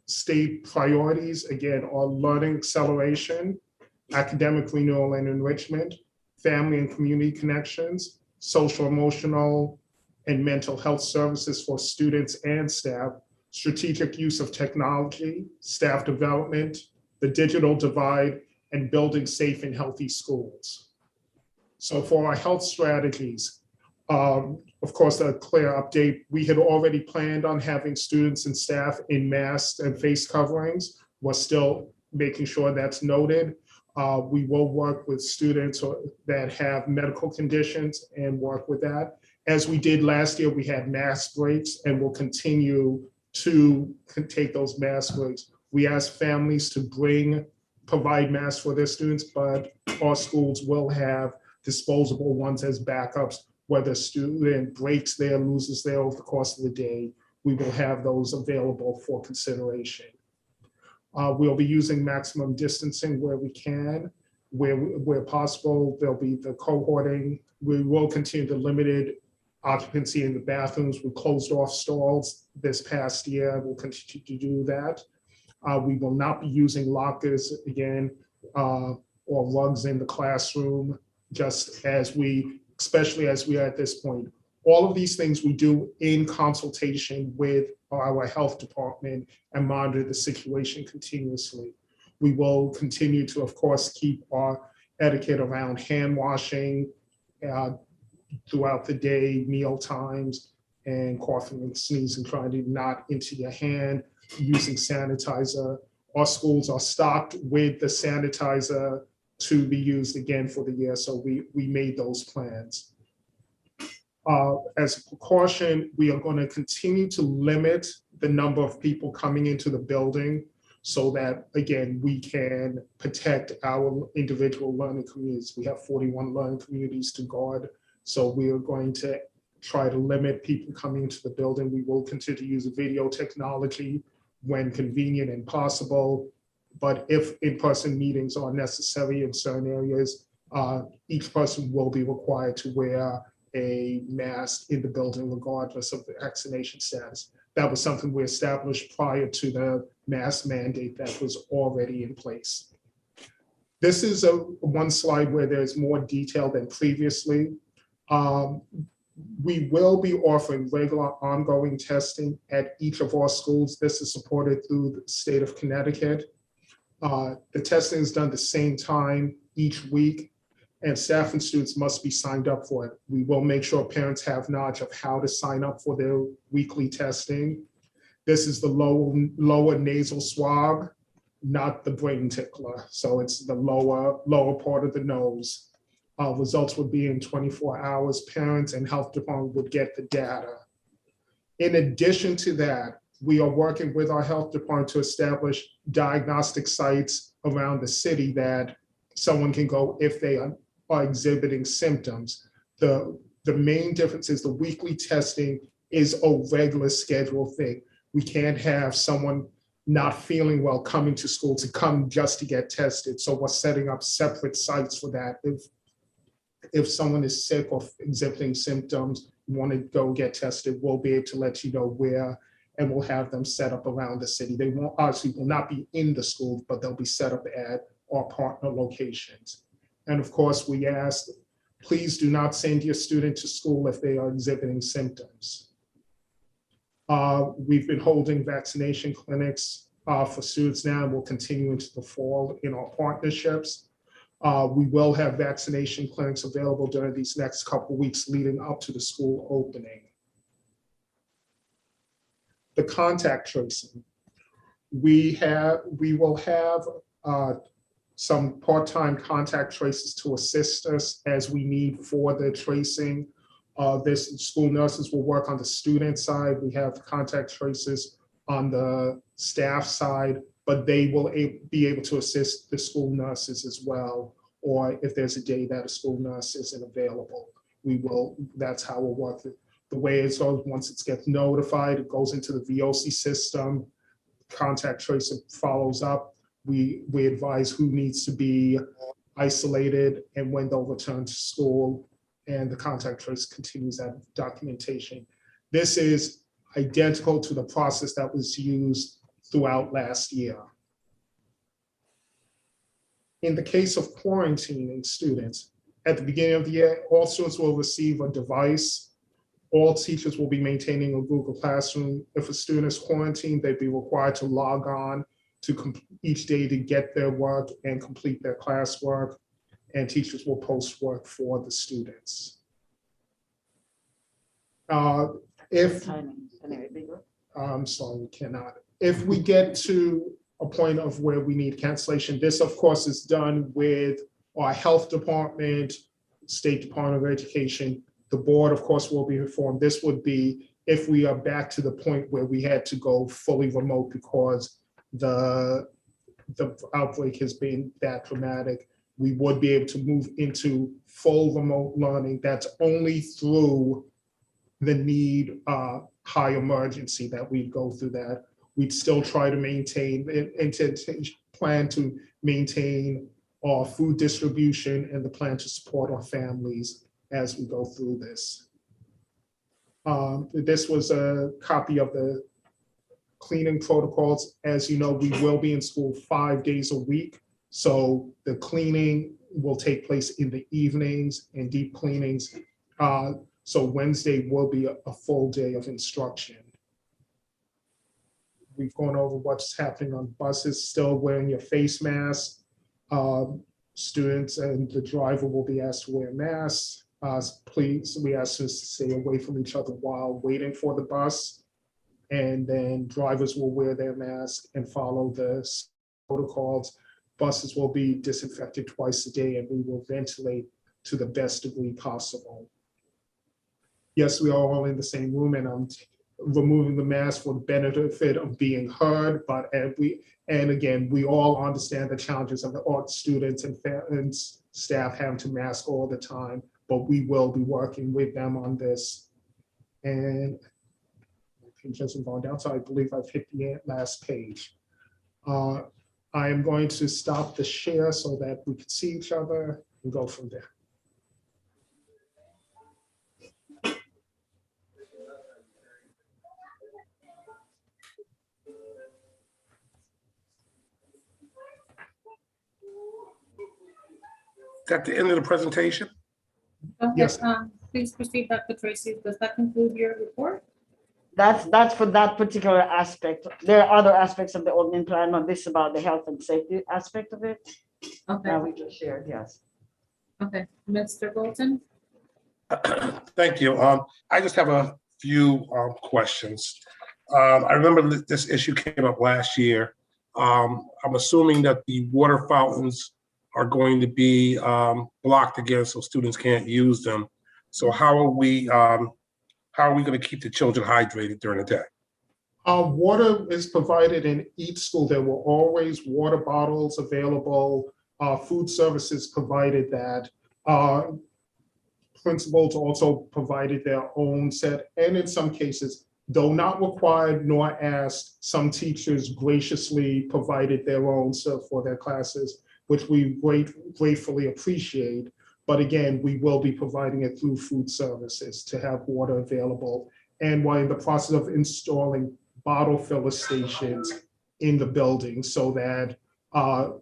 state priorities, again, are learning acceleration, academic renewal and enrichment, family and community connections, social, emotional, and mental health services for students and staff, strategic use of technology, staff development, the digital divide, and building safe and healthy schools. So for our health strategies, of course, a clear update, we had already planned on having students and staff in masks and face coverings. We're still making sure that's noted. We will work with students that have medical conditions and work with that. As we did last year, we had mask breaks and we'll continue to take those mask breaks. We ask families to provide masks for their students, but our schools will have disposable ones as backups. Whether a student breaks there, loses there over the course of the day, we will have those available for consideration. We'll be using maximum distancing where we can. Where possible, there'll be the cohorting. We will continue the limited occupancy in the bathrooms. We closed off stalls this past year. We'll continue to do that. We will not be using lockers again or rugs in the classroom, just as especially as we are at this point. All of these things we do in consultation with our health department and monitor the situation continuously. We will continue to, of course, keep our etiquette around hand washing throughout the day, meal times, and coughing and sneezing, trying to not into your hand, using sanitizer. Our schools are stocked with the sanitizer to be used again for the year, so we made those plans. As a precaution, we are going to continue to limit the number of people coming into the building so that, again, we can protect our individual learning communities. We have 41 learning communities to guard, so we are going to try to limit people coming into the building. We will continue to use video technology when convenient and possible, but if in-person meetings are necessary in certain areas, each person will be required to wear a mask in the building regardless of the vaccination status. That was something we established prior to the mask mandate that was already in place. This is one slide where there's more detail than previously. We will be offering regular ongoing testing at each of our schools. This is supported through the state of Connecticut. The testing is done the same time each week, and staff and students must be signed up for it. We will make sure parents have knowledge of how to sign up for their weekly testing. This is the lower nasal swab, not the brain tickler. So it's the lower part of the nose. Results would be in 24 hours. Parents and health department would get the data. In addition to that, we are working with our health department to establish diagnostic sites around the city that someone can go if they are exhibiting symptoms. The main difference is the weekly testing is a regular scheduled thing. We can't have someone not feeling well coming to school to come just to get tested. So we're setting up separate sites for that. If someone is sick or exhibiting symptoms, want to go get tested, we'll be able to let you know where, and we'll have them set up around the city. They won't obviously will not be in the school, but they'll be set up at our partner locations. And of course, we ask, please do not send your student to school if they are exhibiting symptoms. We've been holding vaccination clinics for students now, and we'll continue into the fall in our partnerships. We will have vaccination clinics available during these next couple of weeks leading up to the school opening. The contact tracing. We will have some part-time contact tracers to assist us as we need for the tracing. School nurses will work on the student side. We have contact tracers on the staff side, but they will be able to assist the school nurses as well. Or if there's a day that a school nurse isn't available, that's how we'll work it. The way it goes, once it gets notified, it goes into the VOC system, contact tracer follows up. We advise who needs to be isolated and when they'll return to school, and the contact trace continues that documentation. This is identical to the process that was used throughout last year. In the case of quarantining students, at the beginning of the year, all students will receive a device. All teachers will be maintaining a Google Classroom. If a student is quarantined, they'd be required to log on to each day to get their work and complete their classwork, and teachers will post work for the students. I'm sorry, we cannot. If we get to a point of where we need cancellation. This, of course, is done with our health department, State Department of Education. The board, of course, will be informed. This would be if we are back to the point where we had to go fully remote because the outbreak has been that dramatic. We would be able to move into full remote learning. That's only through the need high emergency that we go through that. We'd still try to maintain and to plan to maintain our food distribution and the plan to support our families as we go through this. This was a copy of the cleaning protocols. As you know, we will be in school 5 days a week. So the cleaning will take place in the evenings and deep cleanings. So Wednesday will be a full day of instruction. We've gone over what's happening on buses, still wearing your face mask. Students and the driver will be asked to wear masks. Please, we ask us to stay away from each other while waiting for the bus. And then drivers will wear their mask and follow the protocols. Buses will be disinfected twice a day, and we will ventilate to the best degree possible. Yes, we are all in the same room, and I'm removing the mask for the benefit of being heard. But again, we all understand the challenges of the art students and staff having to mask all the time. But we will be working with them on this. And my page hasn't gone down, so I believe I've hit the last page. I am going to stop the share so that we can see each other and go from there. Is that the end of the presentation? Yes. Please proceed, Dr. Tracy. Does that conclude your report? That's for that particular aspect. There are other aspects of the opening plan, but this is about the health and safety aspect of it. Okay. That we just shared, yes. Okay, Mr. Bolton? Thank you. I just have a few questions. I remember this issue came up last year. I'm assuming that the water fountains are going to be blocked again so students can't use them. So how are we going to keep the children hydrated during the day? Water is provided in each school. There were always water bottles available. Food services provided that. Principals also provided their own set, and in some cases, though not required nor asked, some teachers graciously provided their own stuff for their classes, which we gratefully appreciate. But again, we will be providing it through food services to have water available. And we're in the process of installing bottle filler stations in the building so that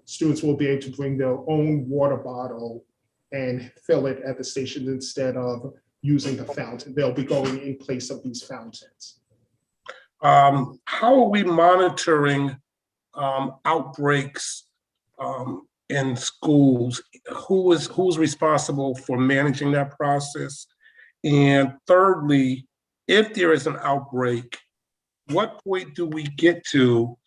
students will be able to bring their own water bottle and fill it at the station instead of using the fountain. They'll be going in place of these fountains. How are we monitoring outbreaks in schools? Who's responsible for managing that process? And thirdly, if there is an outbreak, what point do we get to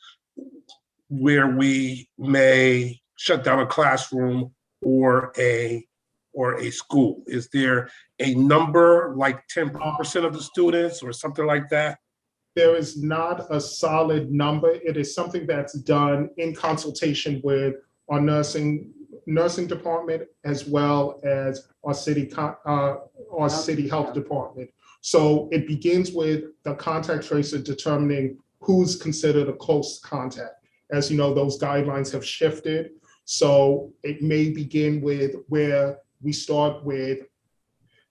where we may shut down a classroom or a school? Is there a number like 10% of the students or something like that? There is not a solid number. It is something that's done in consultation with our nursing department as well as our city health department. So it begins with the contact tracer determining who's considered a close contact. As you know, those guidelines have shifted. So it may begin with where we start with,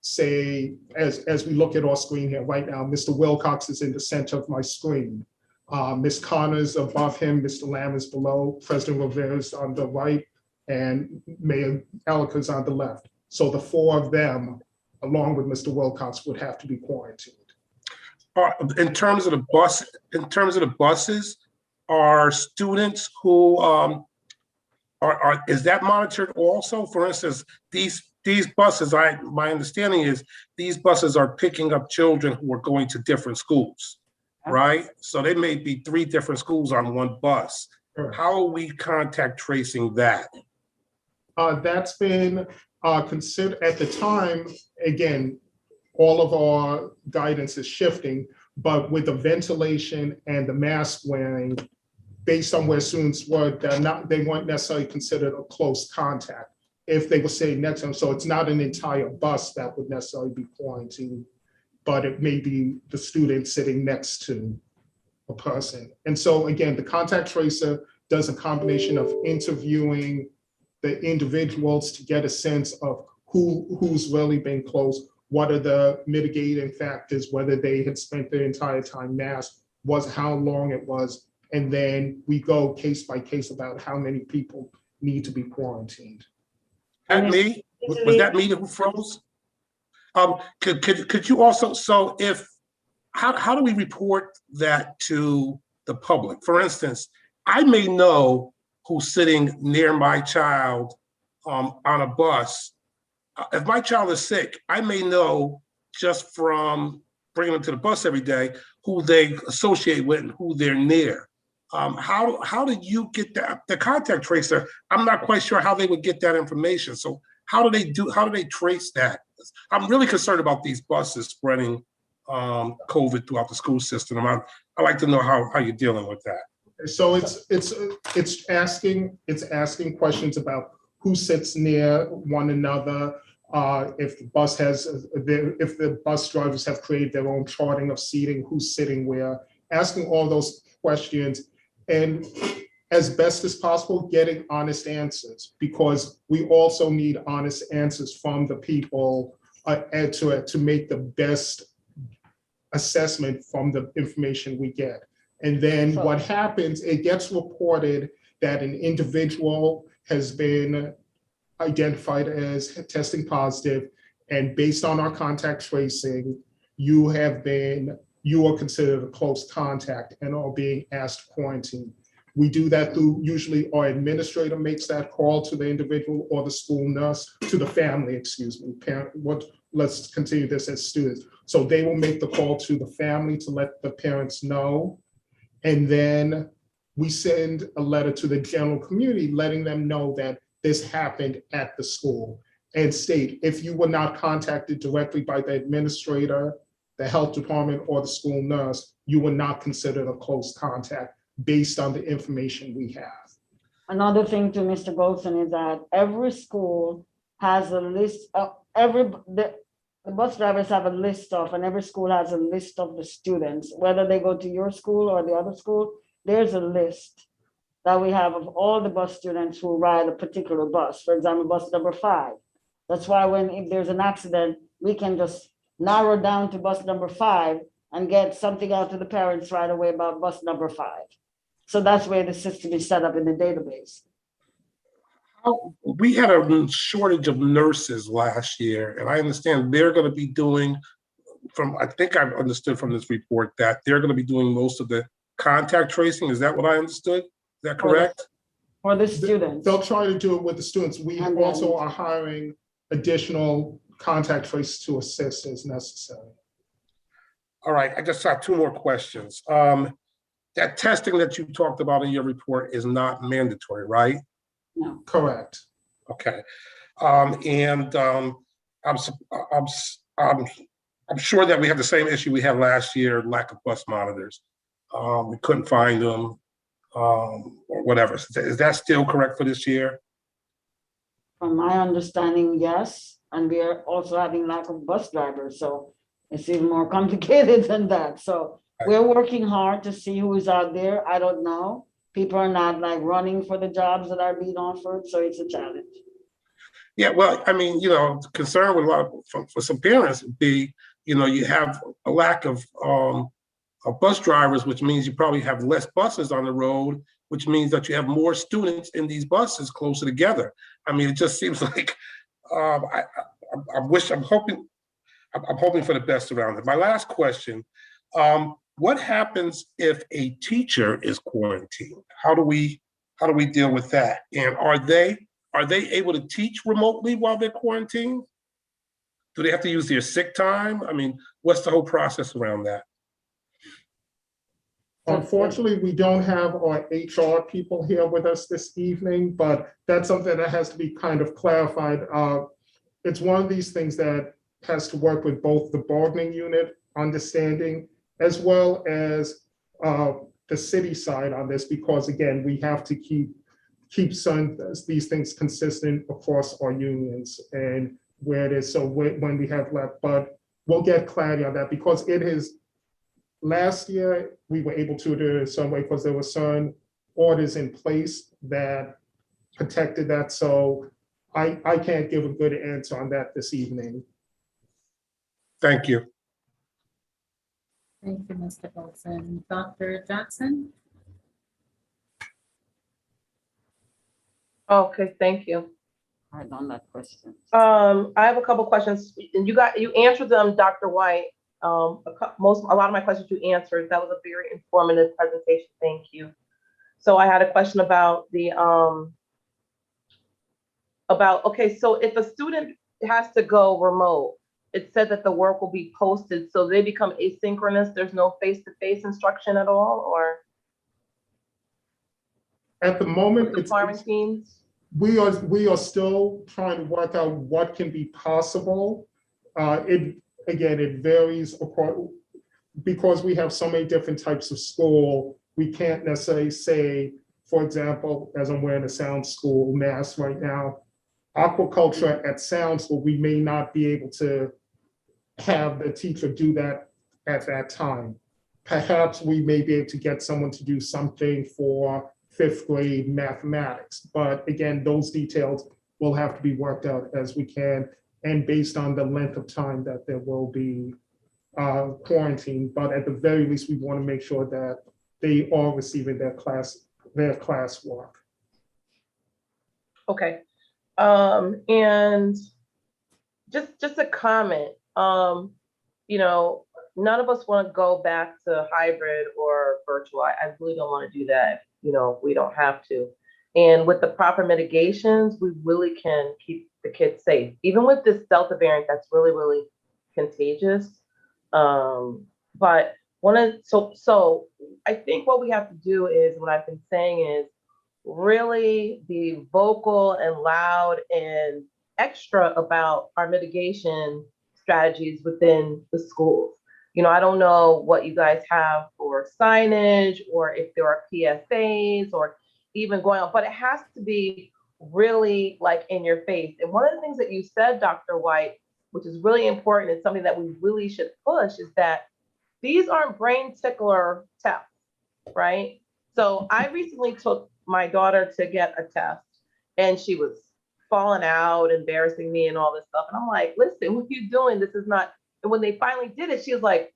say, as we look at our screen here right now, Mr. Wilcox is in the center of my screen. Ms. Connors above him, Mr. Lamb is below, President Rivera is on the right, and Mayor Elica is on the left. So the four of them, along with Mr. Wilcox, would have to be quarantined. In terms of the buses, are students who is that monitored also? For instance, these buses, my understanding is these buses are picking up children who are going to different schools, right? So they may be 3 different schools on one bus. How are we contact tracing that? That's been considered at the time. Again, all of our guidance is shifting, but with the ventilation and the mask wearing, based on where students were, they weren't necessarily considered a close contact if they were sitting next to them. So it's not an entire bus that would necessarily be quarantined, but it may be the student sitting next to a person. And so again, the contact tracer does a combination of interviewing the individuals to get a sense of who's really been close, what are the mitigating factors, whether they had spent their entire time masked, how long it was, and then we go case by case about how many people need to be quarantined. That me? Was that me who froze? Could you also, so how do we report that to the public? For instance, I may know who's sitting near my child on a bus. If my child is sick, I may know just from bringing them to the bus every day who they associate with and who they're near. How do you get that? The contact tracer, I'm not quite sure how they would get that information. So how do they trace that? I'm really concerned about these buses spreading COVID throughout the school system. I'd like to know how you're dealing with that. So it's asking questions about who sits near one another, if the bus drivers have created their own charting of seating, who's sitting where, asking all those questions, and as best as possible, getting honest answers, because we also need honest answers from the people to make the best assessment from the information we get. And then what happens, it gets reported that an individual has been identified as testing positive, and based on our contact tracing, you are considered a close contact and are being asked to quarantine. We do that through, usually our administrator makes that call to the individual or the school nurse, to the family, excuse me, let's continue this as students. So they will make the call to the family to let the parents know. And then we send a letter to the general community, letting them know that this happened at the school, and state, if you were not contacted directly by the administrator, the health department, or the school nurse, you were not considered a close contact based on the information we have. Another thing to Mr. Goldson is that every school has a list of the bus drivers have a list of, and every school has a list of the students, whether they go to your school or the other school, there's a list that we have of all the bus students who ride a particular bus. For example, bus number 5. That's why if there's an accident, we can just narrow down to bus number 5 and get something out to the parents right away about bus number 5. So that's where the system is set up in the database. We had a shortage of nurses last year, and I understand they're going to be doing, I think I've understood from this report that they're going to be doing most of the contact tracing. Is that what I understood? Is that correct? For the students. They'll try to do it with the students. We also are hiring additional contact tracers to assist as necessary. All right, I just have 2 more questions. That testing that you talked about in your report is not mandatory, right? No. Correct. Okay. I'm sure that we have the same issue we had last year, lack of bus monitors. We couldn't find them, or whatever. Is that still correct for this year? From my understanding, yes. And we are also having lack of bus drivers. So it's even more complicated than that. So we're working hard to see who is out there. I don't know. People are not like running for the jobs that are being offered. So it's a challenge. Yeah, well, I mean, concern with a lot for some parents would be, you have a lack of bus drivers, which means you probably have less buses on the road, which means that you have more students in these buses closer together. I mean, it just seems like I'm hoping for the best around it. My last question, what happens if a teacher is quarantined? How do we deal with that? And are they able to teach remotely while they're quarantined? Do they have to use their sick time? I mean, what's the whole process around that? Unfortunately, we don't have our HR people here with us this evening, but that's something that has to be kind of clarified. It's one of these things that has to work with both the bargaining unit understanding as well as the city side on this, because again, we have to keep some these things consistent across our unions and where it is. So when we have left, but we'll get clarity on that, because it is. Last year, we were able to do it in some way because there were certain orders in place that protected that. So I can't give a good answer on that this evening. Thank you. Thank you, Mr. Olson. Dr. Johnson? Okay, thank you. I don't like questions. I have a couple questions, and you answered them, Dr. White. A lot of my questions you answered. That was a very informative presentation. Thank you. So I had a question about the okay, so if a student has to go remote, it said that the work will be posted, so they become asynchronous. There's no face-to-face instruction at all, or at the moment, the farming teams. We are still trying to work out what can be possible. It varies because we have so many different types of school. We can't necessarily say, for example, as I'm wearing a Sound School mask right now, aquaculture at Sound School, we may not be able to have the teacher do that at that time. Perhaps we may be able to get someone to do something for 5th grade mathematics. But again, those details will have to be worked out as we can, and based on the length of time that there will be quarantine. But at the very least, we want to make sure that they are receiving their classwork. Okay. And just a comment, none of us want to go back to hybrid or virtual. I really don't want to do that. We don't have to. And with the proper mitigations, we really can keep the kids safe. Even with this Delta variant, that's really, really contagious. But so I think what we have to do is, what I've been saying is, really be vocal and loud and extra about our mitigation strategies within the schools. I don't know what you guys have for signage, or if there are PSAs, or even going on, but it has to be really like in your face. And one of the things that you said, Dr. White, which is really important and something that we really should push, is that these aren't brain tickler tests, right? So I recently took my daughter to get a test, and she was falling out, embarrassing me and all this stuff. And I'm like, listen, what are you doing? This is not. And when they finally did it, she was like,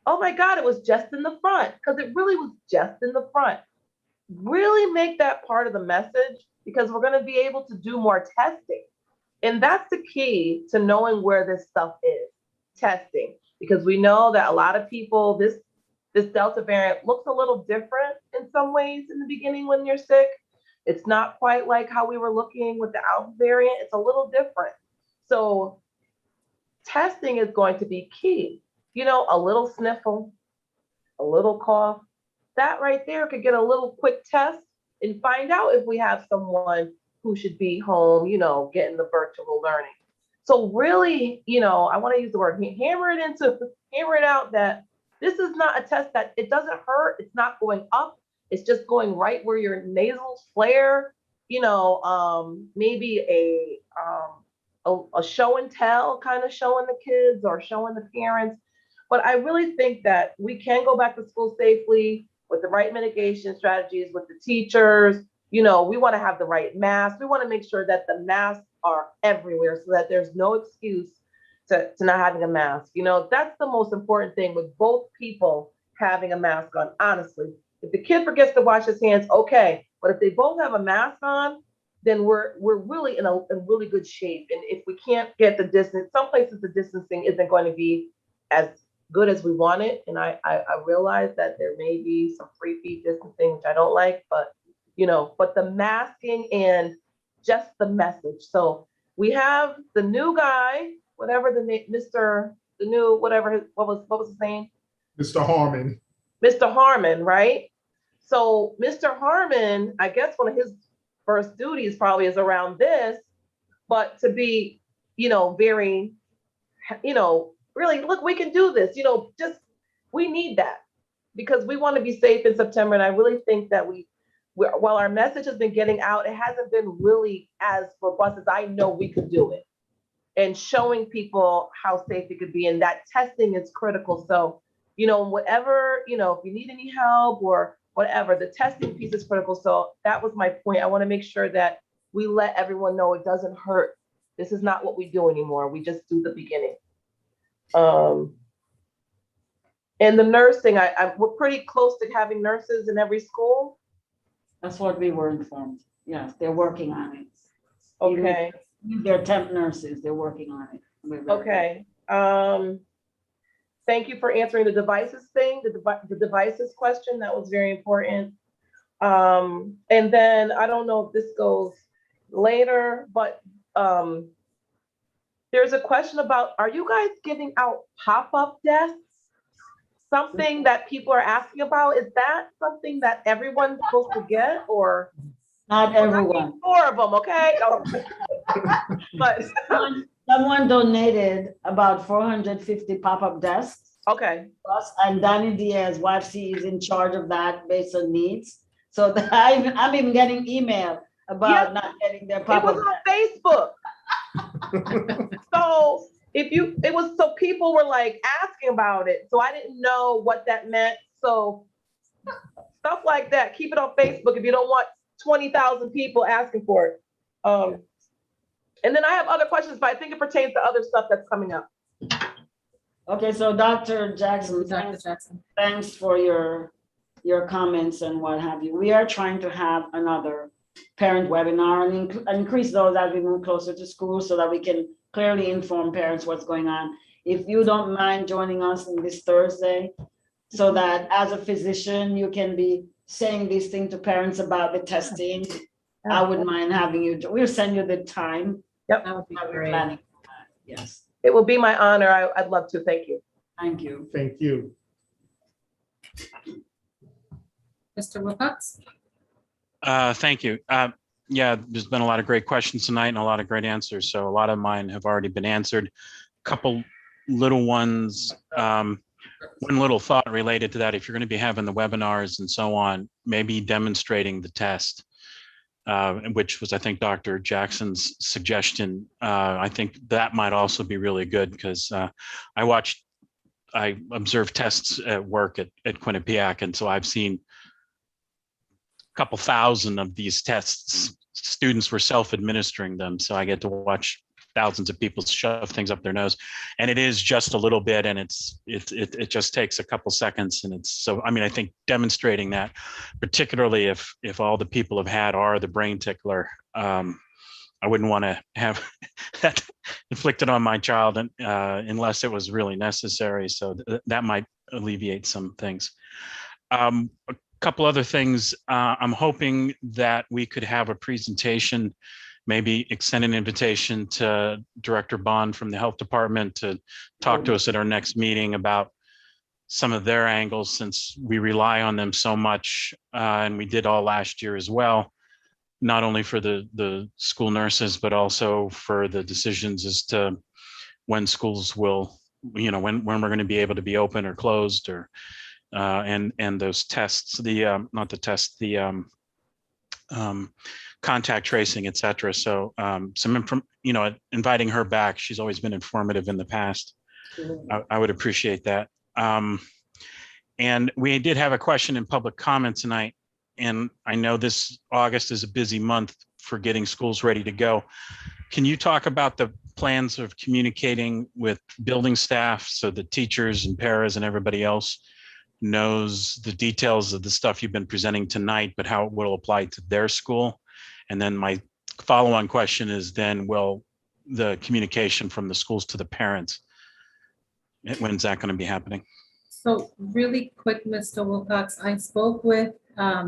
oh my God, it was just in the front, because it really was just in the front. Really make that part of the message, because we're going to be able to do more testing. And that's the key to knowing where this stuff is, testing, because we know that a lot of people, this Delta variant looks a little different in some ways in the beginning when you're sick. It's not quite like how we were looking with the Alpha variant. It's a little different. So testing is going to be key. A little sniffle, a little cough, that right there could get a little quick test and find out if we have someone who should be home, getting the virtual learning. So really, I want to use the word, hammer it out that this is not a test that it doesn't hurt. It's not going up. It's just going right where your nasals flare, maybe a show and tell, kind of showing the kids or showing the parents. But I really think that we can go back to school safely with the right mitigation strategies, with the teachers. We want to have the right masks. We want to make sure that the masks are everywhere, so that there's no excuse to not having a mask. That's the most important thing, with both people having a mask on, honestly. If the kid forgets to wash his hands, okay. But if they both have a mask on, then we're really in really good shape. And if we can't get the distance, some places the distancing isn't going to be as good as we want it. And I realize that there may be some 3 feet distancing, which I don't like, but the masking and just the message. So we have the new guy, whatever the name, what was his name? Mr. Harmon. Mr. Harmon, right? So Mr. Harmon, I guess one of his first duties probably is around this, but to be, very, really, look, we can do this, just, we need that because we want to be safe in September. And I really think that while our message has been getting out, it hasn't been really as robust as I know we could do it. And showing people how safe it could be, and that testing is critical. So, whatever, if you need any help or whatever, the testing piece is critical. So that was my point. I want to make sure that we let everyone know it doesn't hurt. This is not what we do anymore. We just do the beginning. And the nursing, we're pretty close to having nurses in every school. That's what we were informed. Yes, they're working on it. Okay. They're temp nurses, they're working on it. Okay. Thank you for answering the devices thing, the devices question. That was very important. And then I don't know if this goes later, but there's a question about, are you guys giving out pop-up desks? Something that people are asking about. Is that something that everyone's supposed to get, or? Not everyone. 4 of them, okay? But someone donated about 450 pop-up desks. Okay. And Danny Diaz, YFC, is in charge of that based on needs. So I'm even getting email about not getting their pop-up. It was on Facebook. So so people were like asking about it. So I didn't know what that meant. So stuff like that, keep it on Facebook if you don't want 20,000 people asking for it. And then I have other questions, but I think it pertains to other stuff that's coming up. Okay, so Dr. Jackson, thanks for your comments and what have you. We are trying to have another parent webinar and increase those as we move closer to school so that we can clearly inform parents what's going on. If you don't mind joining us on this Thursday, so that as a physician, you can be saying these things to parents about the testing, I wouldn't mind having you. We'll send you the time. Yep. That would be great. Yes. It will be my honor. I'd love to. Thank you. Thank you. Thank you. Mr. Wilcox? Thank you. Yeah, there's been a lot of great questions tonight and a lot of great answers. So a lot of mine have already been answered. Couple little ones. One little thought related to that, if you're going to be having the webinars and so on, maybe demonstrating the test, which was, I think, Dr. Jackson's suggestion. I think that might also be really good because I observed tests at work at Quinnipiac, and so I've seen a couple thousand of these tests. Students were self-administering them, so I get to watch thousands of people shove things up their nose, and it is just a little bit, and it just takes a couple seconds, and I mean, I think demonstrating that, particularly if all the people have had are the brain tickler, I wouldn't want to have that inflicted on my child unless it was really necessary. So that might alleviate some things. A couple other things. I'm hoping that we could have a presentation, maybe extend an invitation to Director Bond from the Health Department to talk to us at our next meeting about some of their angles, since we rely on them so much, and we did all last year as well, not only for the school nurses, but also for the decisions as to when schools will, when we're going to be able to be open or closed, or and those tests, not the tests, the contact tracing, et cetera. So inviting her back. She's always been informative in the past. I would appreciate that. And we did have a question in public comment tonight. And I know this August is a busy month for getting schools ready to go. Can you talk about the plans of communicating with building staff so the teachers and paras and everybody else knows the details of the stuff you've been presenting tonight, but how it will apply to their school? And then my follow-on question is then, will the communication from the schools to the parents, when's that going to be happening? So really quick, Mr. Wilcox, I spoke with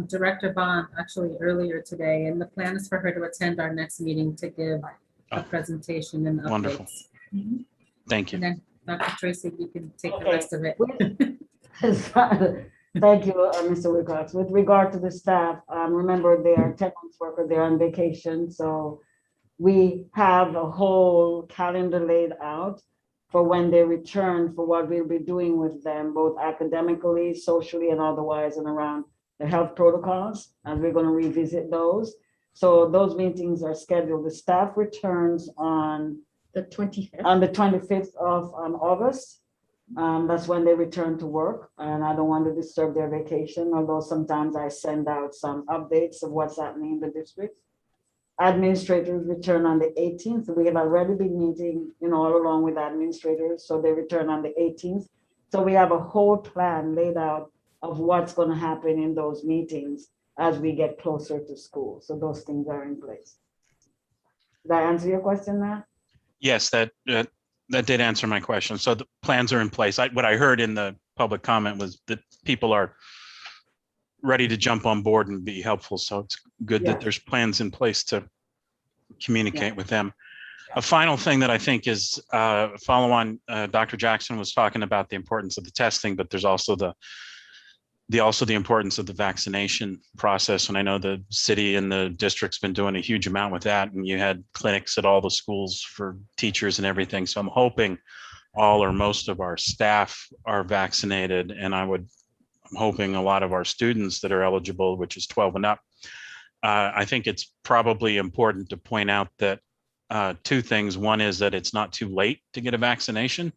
Director Bond actually earlier today, and the plan is for her to attend our next meeting to give a presentation and updates. Wonderful. Thank you. And then Dr. Tracy, you can take the rest of it. Thank you, Mr. Wilcox. With regard to the staff, remember they are 10 months worker, they're on vacation, so we have a whole calendar laid out for when they return, for what we'll be doing with them, both academically, socially, and otherwise, and around the health protocols, and we're going to revisit those. So those meetings are scheduled. The staff returns on The 25th. on the 25th of August. That's when they return to work, and I don't want to disturb their vacation, although sometimes I send out some updates of what's happening in the district. Administrators return on the 18th. We have already been meeting, all along with administrators, so they return on the 18th. So we have a whole plan laid out of what's going to happen in those meetings as we get closer to school. So those things are in place. Did I answer your question there? Yes, that did answer my question. So the plans are in place. What I heard in the public comment was that people are ready to jump on board and be helpful. So it's good that there's plans in place to communicate with them. A final thing that I think is follow on, Dr. Jackson was talking about the importance of the testing, but there's also the importance of the vaccination process. And I know the city and the district's been doing a huge amount with that. And you had clinics at all the schools for teachers and everything. So I'm hoping all or most of our staff are vaccinated. And I'm hoping a lot of our students that are eligible, which is 12 and up. I think it's probably important to point out that two things. One is that it's not too late to get a vaccination,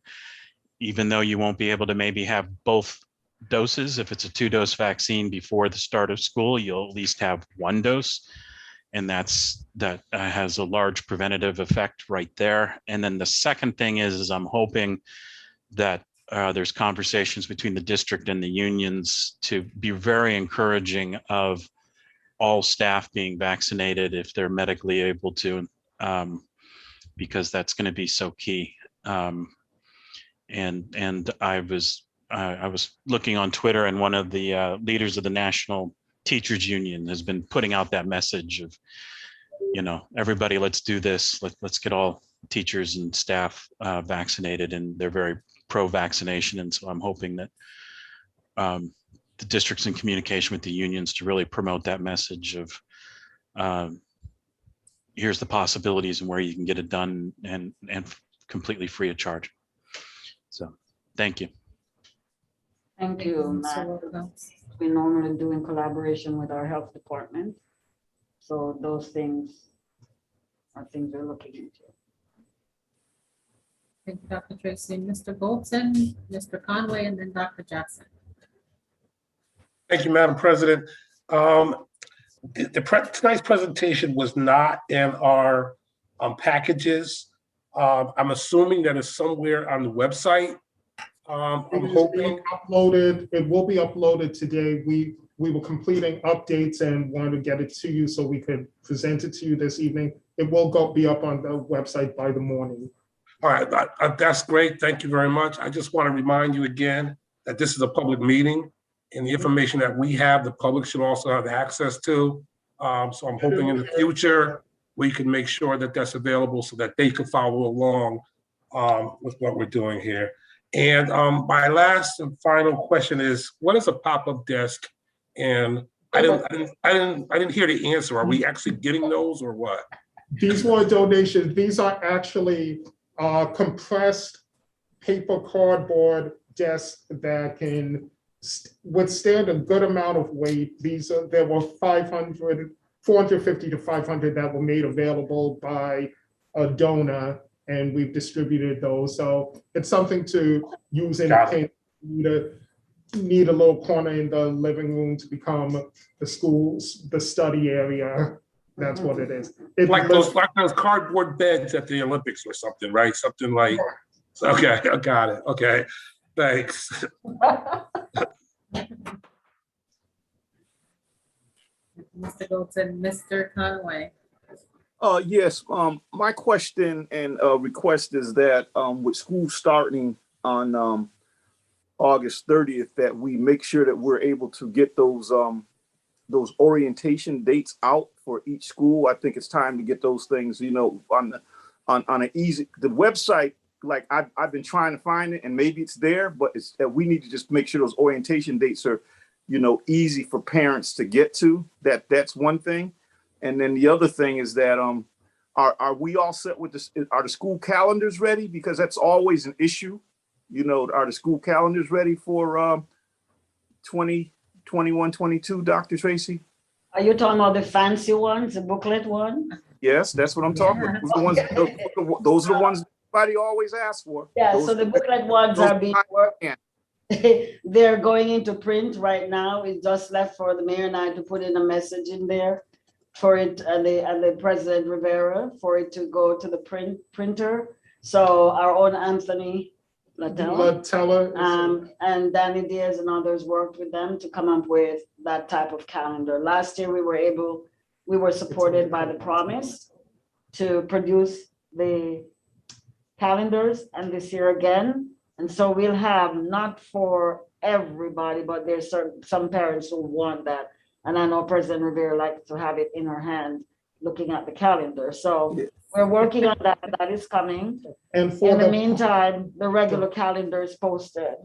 even though you won't be able to maybe have both doses. If it's a 2-dose vaccine before the start of school, you'll at least have 1 dose. And that has a large preventative effect right there. And then the second thing is I'm hoping that there's conversations between the district and the unions to be very encouraging of all staff being vaccinated if they're medically able to, because that's going to be so key. And I was looking on Twitter, and one of the leaders of the National Teachers Union has been putting out that message of, everybody, let's do this. Let's get all teachers and staff vaccinated, and they're very pro-vaccination. And so I'm hoping that the district's in communication with the unions to really promote that message of here's the possibilities and where you can get it done and completely free of charge. So thank you. Thank you, Matt. We normally do in collaboration with our health department. So those things are things we're looking into. Thank you, Dr. Tracy. Mr. Goldson, Mr. Conway, and then Dr. Jackson. Thank you, Madam President. Tonight's presentation was not in our packages. I'm assuming that it's somewhere on the website. I'm hoping uploaded. It will be uploaded today. We were completing updates and wanted to get it to you so we could present it to you this evening. It will be up on the website by the morning. All right, that's great. Thank you very much. I just want to remind you again that this is a public meeting, and the information that we have, the public should also have access to. So I'm hoping in the future we can make sure that that's available so that they can follow along with what we're doing here. And my last and final question is, what is a pop-up desk? And I didn't hear the answer. Are we actually getting those or what? These were donations. These are actually compressed paper cardboard desks that can withstand a good amount of weight. There were 450 to 500 that were made available by a donor, and we've distributed those. So it's something to use in a need a little corner in the living room to become the study area. That's what it is. It's like those cardboard beds at the Olympics or something, right? Something like, okay, I got it. Okay, thanks. Mr. Goldson, Mr. Conway. Yes, my question and request is that with school starting on August 30th, that we make sure that we're able to get those orientation dates out for each school. I think it's time to get those things, on an easy, the website, like I've been trying to find it, and maybe it's there, but we need to just make sure those orientation dates are easy for parents to get to. That's one thing. And then the other thing is that are we all set with this? Are the school calendars ready? Because that's always an issue. Are the school calendars ready for 2021, 22, Dr. Tracy? Are you talking about the fancy ones, the booklet one? Yes, that's what I'm talking about. Those are the ones everybody always asks for. Yeah, so the booklet ones are being worked. They're going into print right now. It's just left for the mayor and I to put in a message in there for it, and the President Rivera, for it to go to the printer. So our own Anthony Latella, and Danny Diaz and others worked with them to come up with that type of calendar. Last year we were supported by the Promise to produce the calendars, and this year again. And so we'll have, not for everybody, but there's some parents who want that. And I know President Rivera likes to have it in her hand, looking at the calendar. So we're working on that. That is coming. And in the meantime, the regular calendar is posted.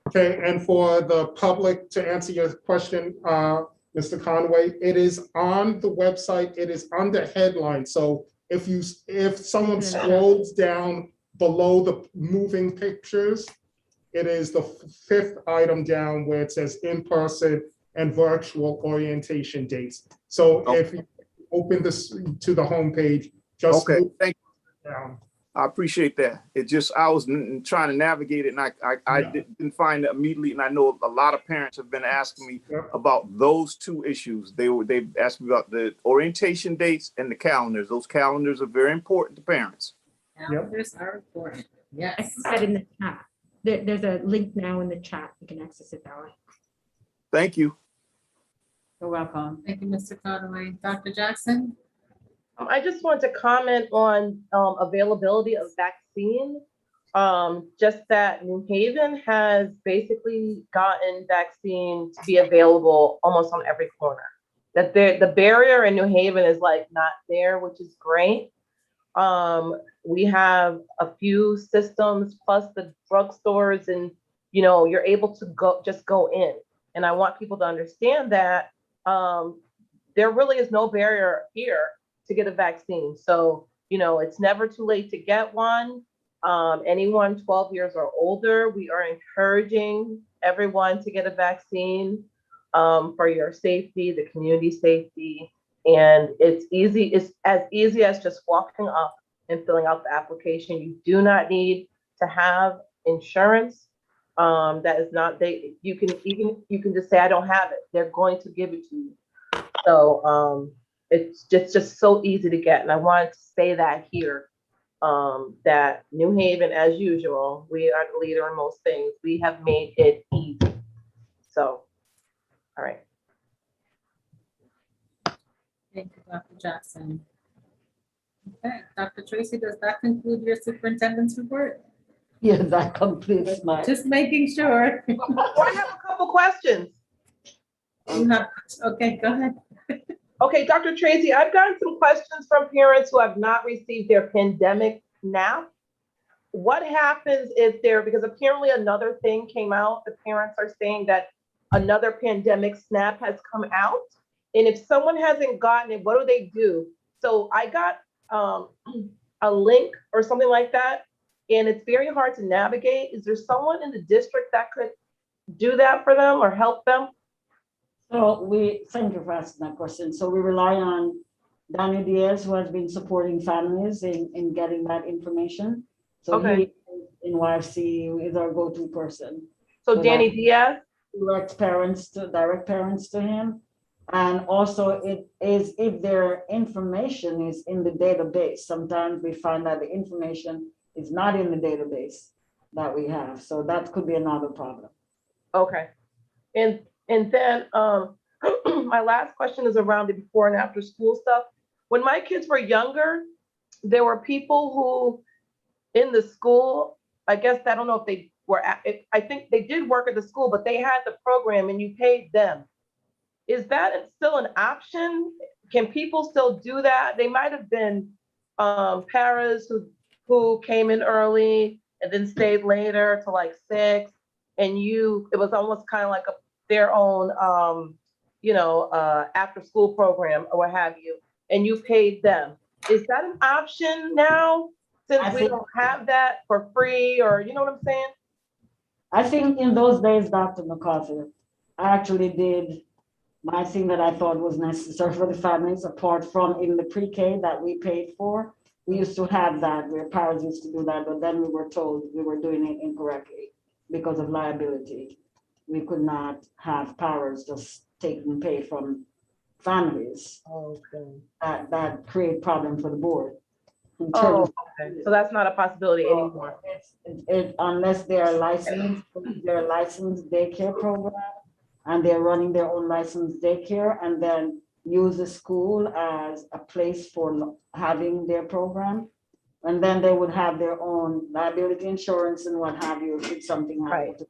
Okay, and for the public, to answer your question, Mr. Conway, it is on the website. It is under headline. So if someone scrolls down below the moving pictures, it is the 5th item down where it says in-person and virtual orientation dates. So if you open this to the homepage, just thank you. Down. I appreciate that. I was trying to navigate it, and I didn't find it immediately. And I know a lot of parents have been asking me about those two issues. They've asked me about the orientation dates and the calendars. Those calendars are very important to parents. Calendars are important. Yes. I put that in the chat. There's a link now in the chat. You can access it that way. Thank you. You're welcome. Thank you, Mr. Conway. Dr. Jackson? I just want to comment on availability of vaccine. Just that New Haven has basically gotten vaccine to be available almost on every corner. That the barrier in New Haven is like not there, which is great. We have a few systems plus the drugstores, and you're able to go in. And I want people to understand that there really is no barrier here to get a vaccine. So, it's never too late to get one. Anyone 12 years or older, we are encouraging everyone to get a vaccine for your safety, the community safety. And it's as easy as just walking up and filling out the application. You do not need to have insurance. That is not, you can just say, I don't have it. They're going to give it to you. So it's just so easy to get. And I wanted to say that here, that New Haven, as usual, we are the leader in most things. We have made it easy. So, all right. Thank you, Dr. Jackson. Okay, Dr. Tracy, does that conclude your superintendent's report? Yeah, that completes my. Just making sure. I have a couple questions. Okay, go ahead. Okay, Dr. Tracy, I've gotten some questions from parents who have not received their pandemic NAP. What happens if because apparently another thing came out, the parents are saying that another pandemic SNAP has come out. And if someone hasn't gotten it, what do they do? So I got a link or something like that, and it's very hard to navigate. Is there someone in the district that could do that for them or help them? So thank you for asking that question. So we rely on Danny Diaz, who has been supporting families in getting that information. So he in YFC is our go-to person. So Danny Diaz? Direct parents to him. And also it is if their information is in the database. Sometimes we find that the information is not in the database that we have. So that could be another problem. Okay. And then my last question is around the before and after school stuff. When my kids were younger, there were people who in the school, I guess, I don't know if they were, I think they did work at the school, but they had the program and you paid them. Is that still an option? Can people still do that? They might have been paras who came in early and then stayed later to like 6, and it was almost kind of like their own, after school program or what have you, and you paid them. Is that an option now? Since we don't have that for free, or you know what I'm saying? I think in those days, Dr. McCarthy, I actually did my thing that I thought was necessary for the families, apart from in the pre-K that we paid for. We used to have that, where parents used to do that, but then we were told we were doing it incorrectly because of liability. We could not have parents just take and pay from families. Okay. That create problem for the board. Oh, okay. So that's not a possibility anymore. Unless they are licensed, they're a licensed daycare program, and they're running their own licensed daycare, and then use the school as a place for having their program. And then they would have their own liability insurance and what have you, if something happened.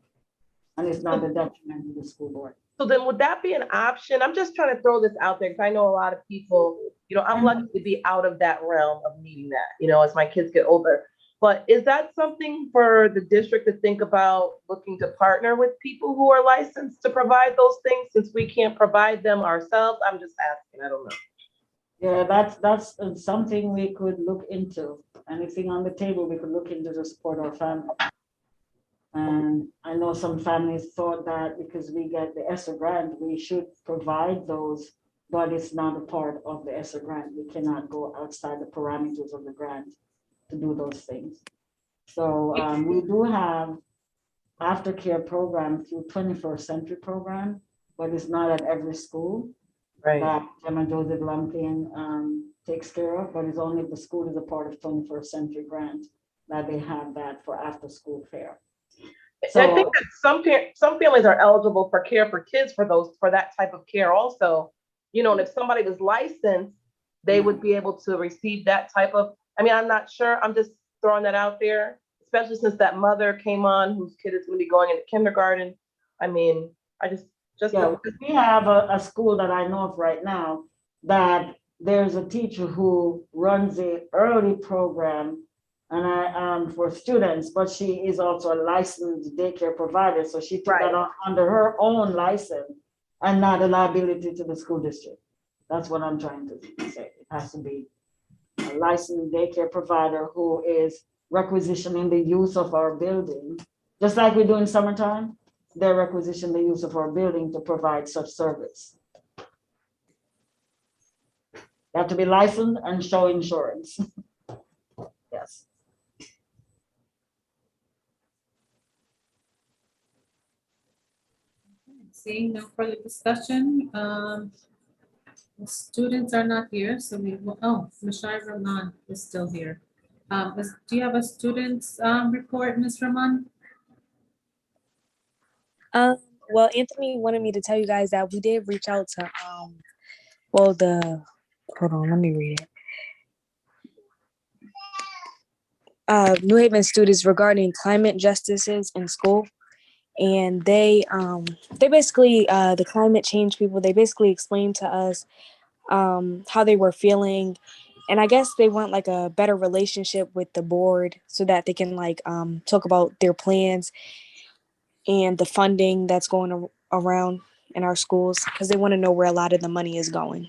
And it's not a detriment to the school board. So then would that be an option? I'm just trying to throw this out there because I know a lot of people, I'm lucky to be out of that realm of needing that, as my kids get older. But is that something for the district to think about, looking to partner with people who are licensed to provide those things, since we can't provide them ourselves? I'm just asking, I don't know. Yeah, that's something we could look into. Anything on the table, we could look into to support our family. And I know some families thought that because we get the ESSER grant, we should provide those, but it's not a part of the ESSER grant. We cannot go outside the parameters of the grant to do those things. So we do have aftercare program through 21st Century program, but it's not at every school. Right. That Gemma Joseph Lumpkin takes care of, but it's only if the school is a part of 21st Century grant that they have that for after school care. So I think that some families are eligible for care for kids for that type of care also, and if somebody was licensed, they would be able to receive that type of, I'm not sure, I'm just throwing that out there, especially since that mother came on whose kid is going to be going into kindergarten. We have a school that I know of right now that there's a teacher who runs the early program and for students, but she is also a licensed daycare provider. So she took that on under her own license and not a liability to the school district. That's what I'm trying to say. It has to be a licensed daycare provider who is requisitioning the use of our building, just like we do in summertime. They requisition the use of our building to provide such service. You have to be licensed and show insurance. Yes. Seeing no further discussion, the students are not here, so we will, Mishai Rahman is still here. Do you have a student's report, Ms. Rahman? Well, Anthony wanted me to tell you guys that we did reach out to, hold on, let me read it. New Haven students regarding climate justices in school. And they basically, the climate change people, they basically explained to us how they were feeling. And I guess they want like a better relationship with the board so that they can talk about their plans and the funding that's going around in our schools, because they want to know where a lot of the money is going.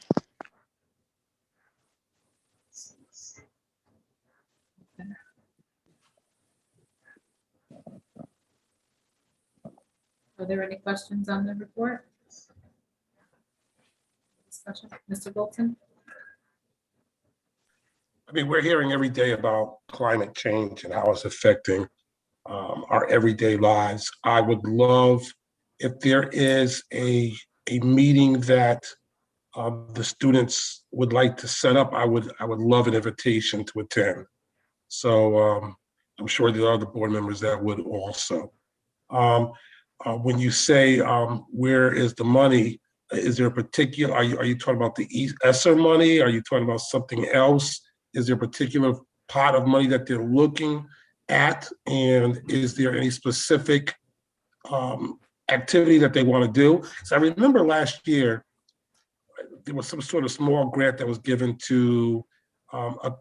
Are there any questions on the report? Discussion, Mr. Bolton? We're hearing every day about climate change and how it's affecting our everyday lives. I would love if there is a meeting that the students would like to set up. I would love an invitation to attend. So I'm sure there are other board members that would also. When you say where is the money, is there a particular? Are you talking about the ESSER money? Are you talking about something else? Is there a particular pot of money that they're looking at? And is there any specific activity that they want to do? So I remember last year, there was some sort of small grant that was given to a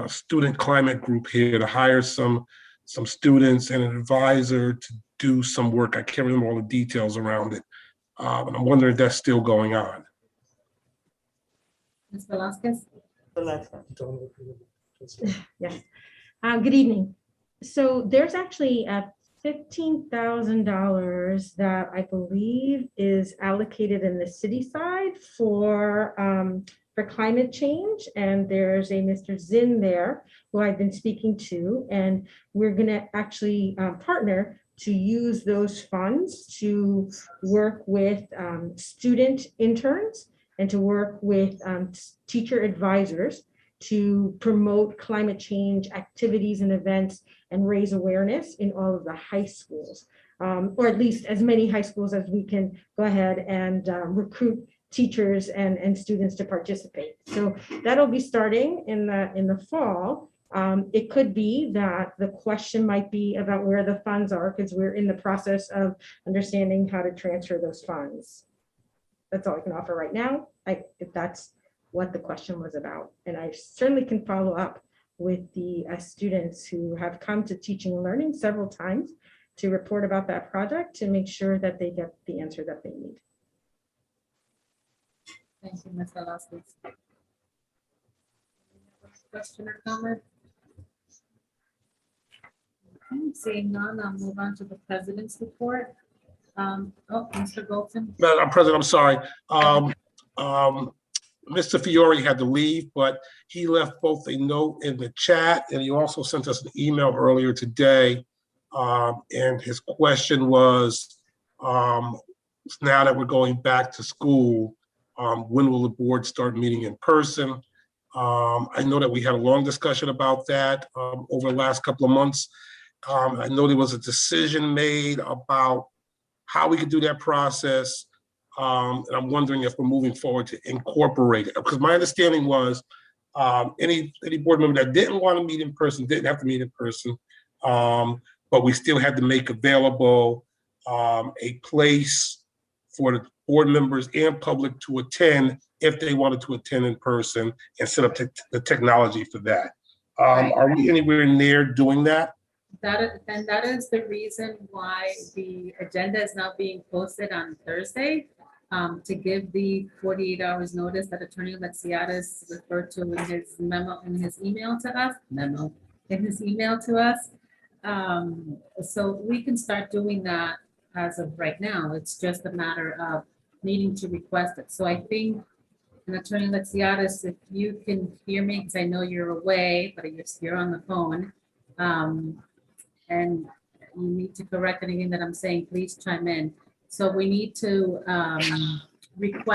student climate group here to hire some students and an advisor to do some work. I can't remember all the details around it. And I'm wondering if that's still going on. Ms. Velazquez? Yes. Good evening. So there's actually $15,000 that I believe is allocated in the city side for climate change. And there's a Mr. Zinn there who I've been speaking to, and we're gonna actually partner to use those funds to work with student interns and to work with teacher advisors to promote climate change activities and events and raise awareness in all of the high schools, or at least as many high schools as we can go ahead and recruit teachers and students to participate. So that'll be starting in the fall. It could be that the question might be about where the funds are, because we're in the process of understanding how to transfer those funds. That's all I can offer right now, if that's what the question was about. And I certainly can follow up with the students who have come to Teaching and Learning several times to report about that project to make sure that they get the answer that they need. Thank you, Ms. Velazquez. Question or comment? Okay, seeing none, I'll move on to the president's report. Mr. Golson. Madam President, I'm sorry. Mr. Fiore had to leave, but he left both a note in the chat and he also sent us an email earlier today. And his question was, now that we're going back to school, when will the board start meeting in person? I know that we had a long discussion about that over the last couple of months. I know there was a decision made about how we could do that process. And I'm wondering if we're moving forward to incorporate it. Because my understanding was any board member that didn't want to meet in person didn't have to meet in person. But we still had to make available a place for the board members and public to attend if they wanted to attend in person and set up the technology for that. Are we anywhere near doing that? That is the reason why the agenda is now being posted on Thursday, to give the 48 hours notice that Attorney Alexiadis referred to in his memo, in his email to us. So we can start doing that as of right now. It's just a matter of needing to request it. So I think, and Attorney Alexiadis, if you can hear me, because I know you're away, but you're on the phone, and you need to correct anything that I'm saying, please chime in. So we need to make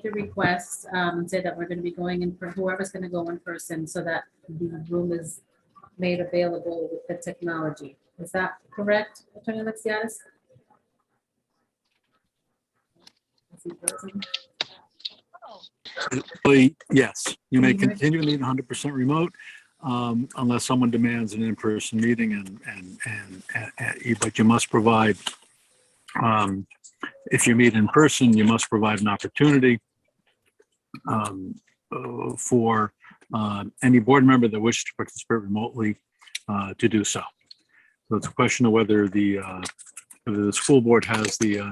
the request, and say that we're going to be going in for whoever's going to go in person, so that the room is made available with the technology. Is that correct, Attorney Alexiadis? Yes, you may continue to meet 100% remote unless someone demands an in-person meeting, but you must provide, if you meet in person, you must provide an opportunity for any board member that wishes to participate remotely to do so. So it's a question of whether the school board has the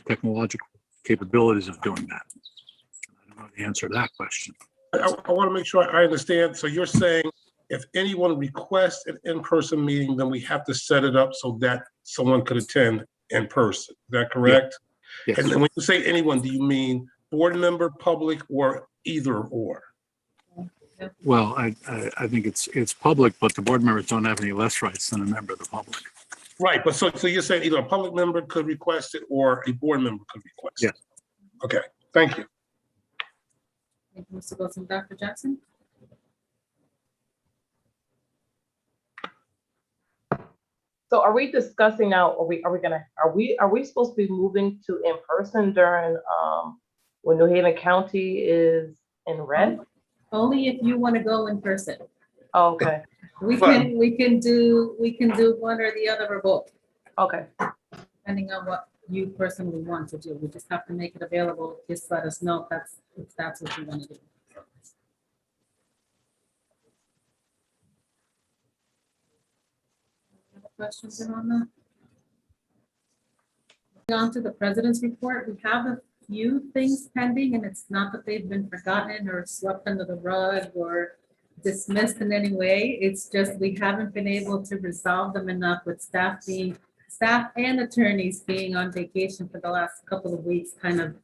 technological capabilities of doing that. I don't know the answer to that question. I want to make sure I understand. So you're saying if anyone requests an in-person meeting, then we have to set it up so that someone could attend in person. Is that correct? Yeah. Yes. And when you say anyone, do you mean board member, public, or either or? Well, I think it's public, but the board members don't have any less rights than a member of the public. Right, but so you're saying either a public member could request it or a board member could request it? Yeah. Okay, thank you. Thank you, Mr. Wilson. Dr. Jackson? So are we discussing now, are we supposed to be moving to in person during when New Haven County is in red? Only if you want to go in person. Oh, okay. We can do one or the other or both. Okay. Depending on what you personally want to do. We just have to make it available. Just let us know if that's what you want to do. Questions on that? On to the president's report, we have a few things pending, and it's not that they've been forgotten or swept under the rug or dismissed in any way. It's just we haven't been able to resolve them enough with staff and attorneys being on vacation for the last couple of weeks, kind of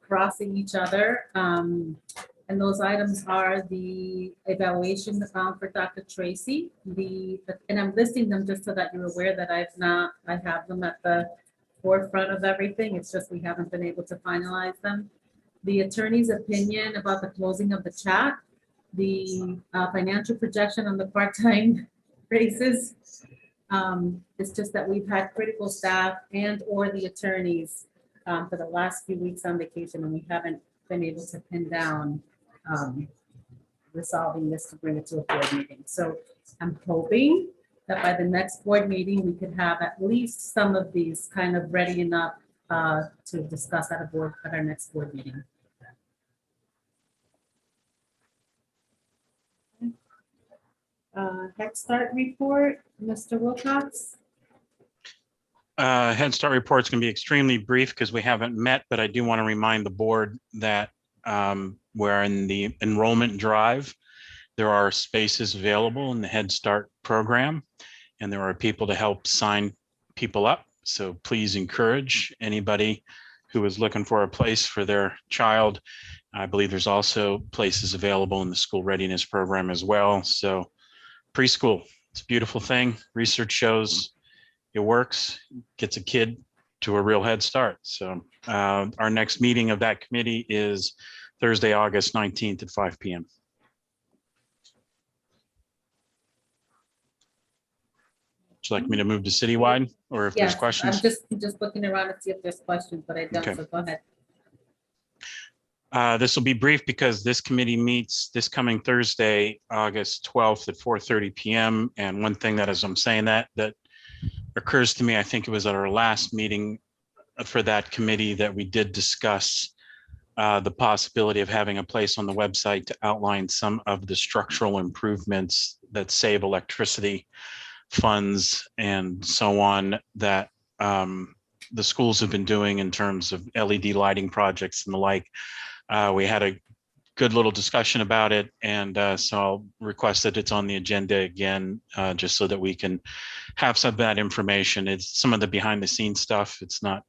crossing each other. And those items are the evaluation for Dr. Tracy, and I'm listing them just so that you're aware that I have them at the forefront of everything. It's just we haven't been able to finalize them. The attorney's opinion about the closing of the chat, the financial projection on the part-time races. It's just that we've had critical staff and or the attorneys for the last few weeks on vacation, and we haven't been able to pin down resolving this to bring it to a board meeting. So I'm hoping that by the next board meeting, we could have at least some of these kind of ready enough to discuss at our next board meeting. Head Start report, Mr. Wilcox. Head Start report's going to be extremely brief because we haven't met, but I do want to remind the board that we're in the enrollment drive. There are spaces available in the Head Start program, and there are people to help sign people up. So please encourage anybody who is looking for a place for their child. I believe there's also places available in the school readiness program as well. So preschool, it's a beautiful thing. Research shows it works, gets a kid to a real head start. So our next meeting of that committee is Thursday, August 19th at 5 p.m. Would you like me to move to Citywide, or if there's Yes, questions? I'm just looking around to see if there's questions, but I don't, Okay. so go ahead. This will be brief because this committee meets this coming Thursday, August 12th at 4:30 p.m. And one thing that, as I'm saying that occurs to me, I think it was at our last meeting for that committee that we did discuss the possibility of having a place on the website to outline some of the structural improvements that save electricity funds and so on that the schools have been doing in terms of LED lighting projects and the like. We had a good little discussion about it, and so I'll request that it's on the agenda again, just so that we can have some of that information. It's some of the behind the scenes stuff. It's not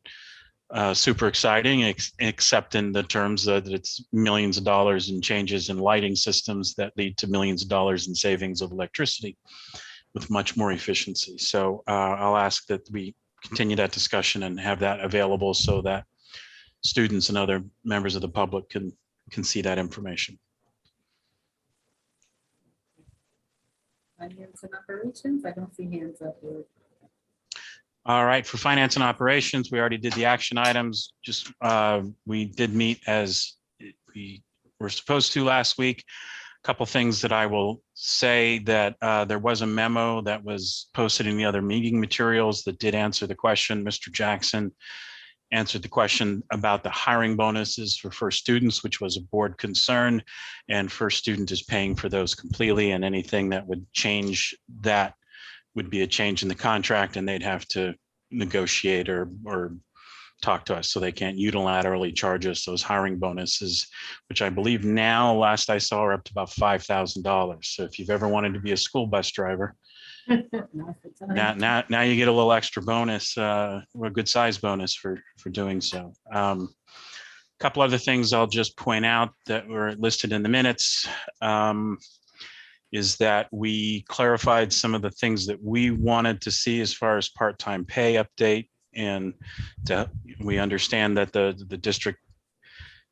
super exciting, except in the terms that it's millions of dollars in changes in lighting systems that lead to millions of dollars in savings of electricity with much more efficiency. So I'll ask that we continue that discussion and have that available so that students and other members of the public can see that information. Finance and operations, I don't see hands up here. All right, for finance and operations, we already did the action items. Just we did meet as we were supposed to last week. A couple things that I will say that there was a memo that was posted in the other meeting materials that did answer the question. Mr. Jackson answered the question about the hiring bonuses for first students, which was a board concern, and first student is paying for those completely, and anything that would change that would be a change in the contract, and they'd have to negotiate or talk to us. So they can't unilaterally charge us those hiring bonuses, which I believe now, last I saw, are up to about $5,000. So if you've ever wanted to be a school bus driver, now you get a little extra bonus, or a good size bonus for doing so. A couple other things I'll just point out that were listed in the minutes. Is that we clarified some of the things that we wanted to see as far as part-time pay update, and we understand that the district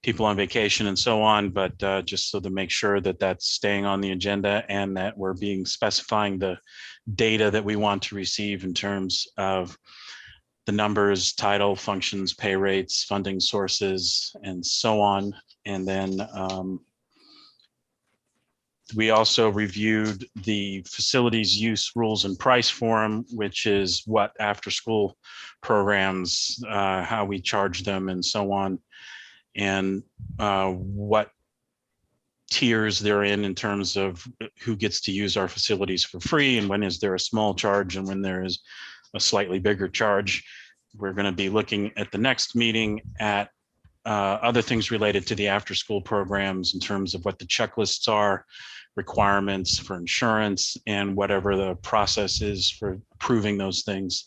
people on vacation and so on, but just so to make sure that that's staying on the agenda and that we're specifying the data that we want to receive in terms of the numbers, title, functions, pay rates, funding sources, and so on. And then we also reviewed the facilities use rules and price form, which is what after school programs, how we charge them and so on, and what tiers they're in terms of who gets to use our facilities for free and when is there a small charge and when there is a slightly bigger charge. we're going to be looking at the next meeting at other things related to the after-school programs in terms of what the checklists are, requirements for insurance, and whatever the process is for approving those things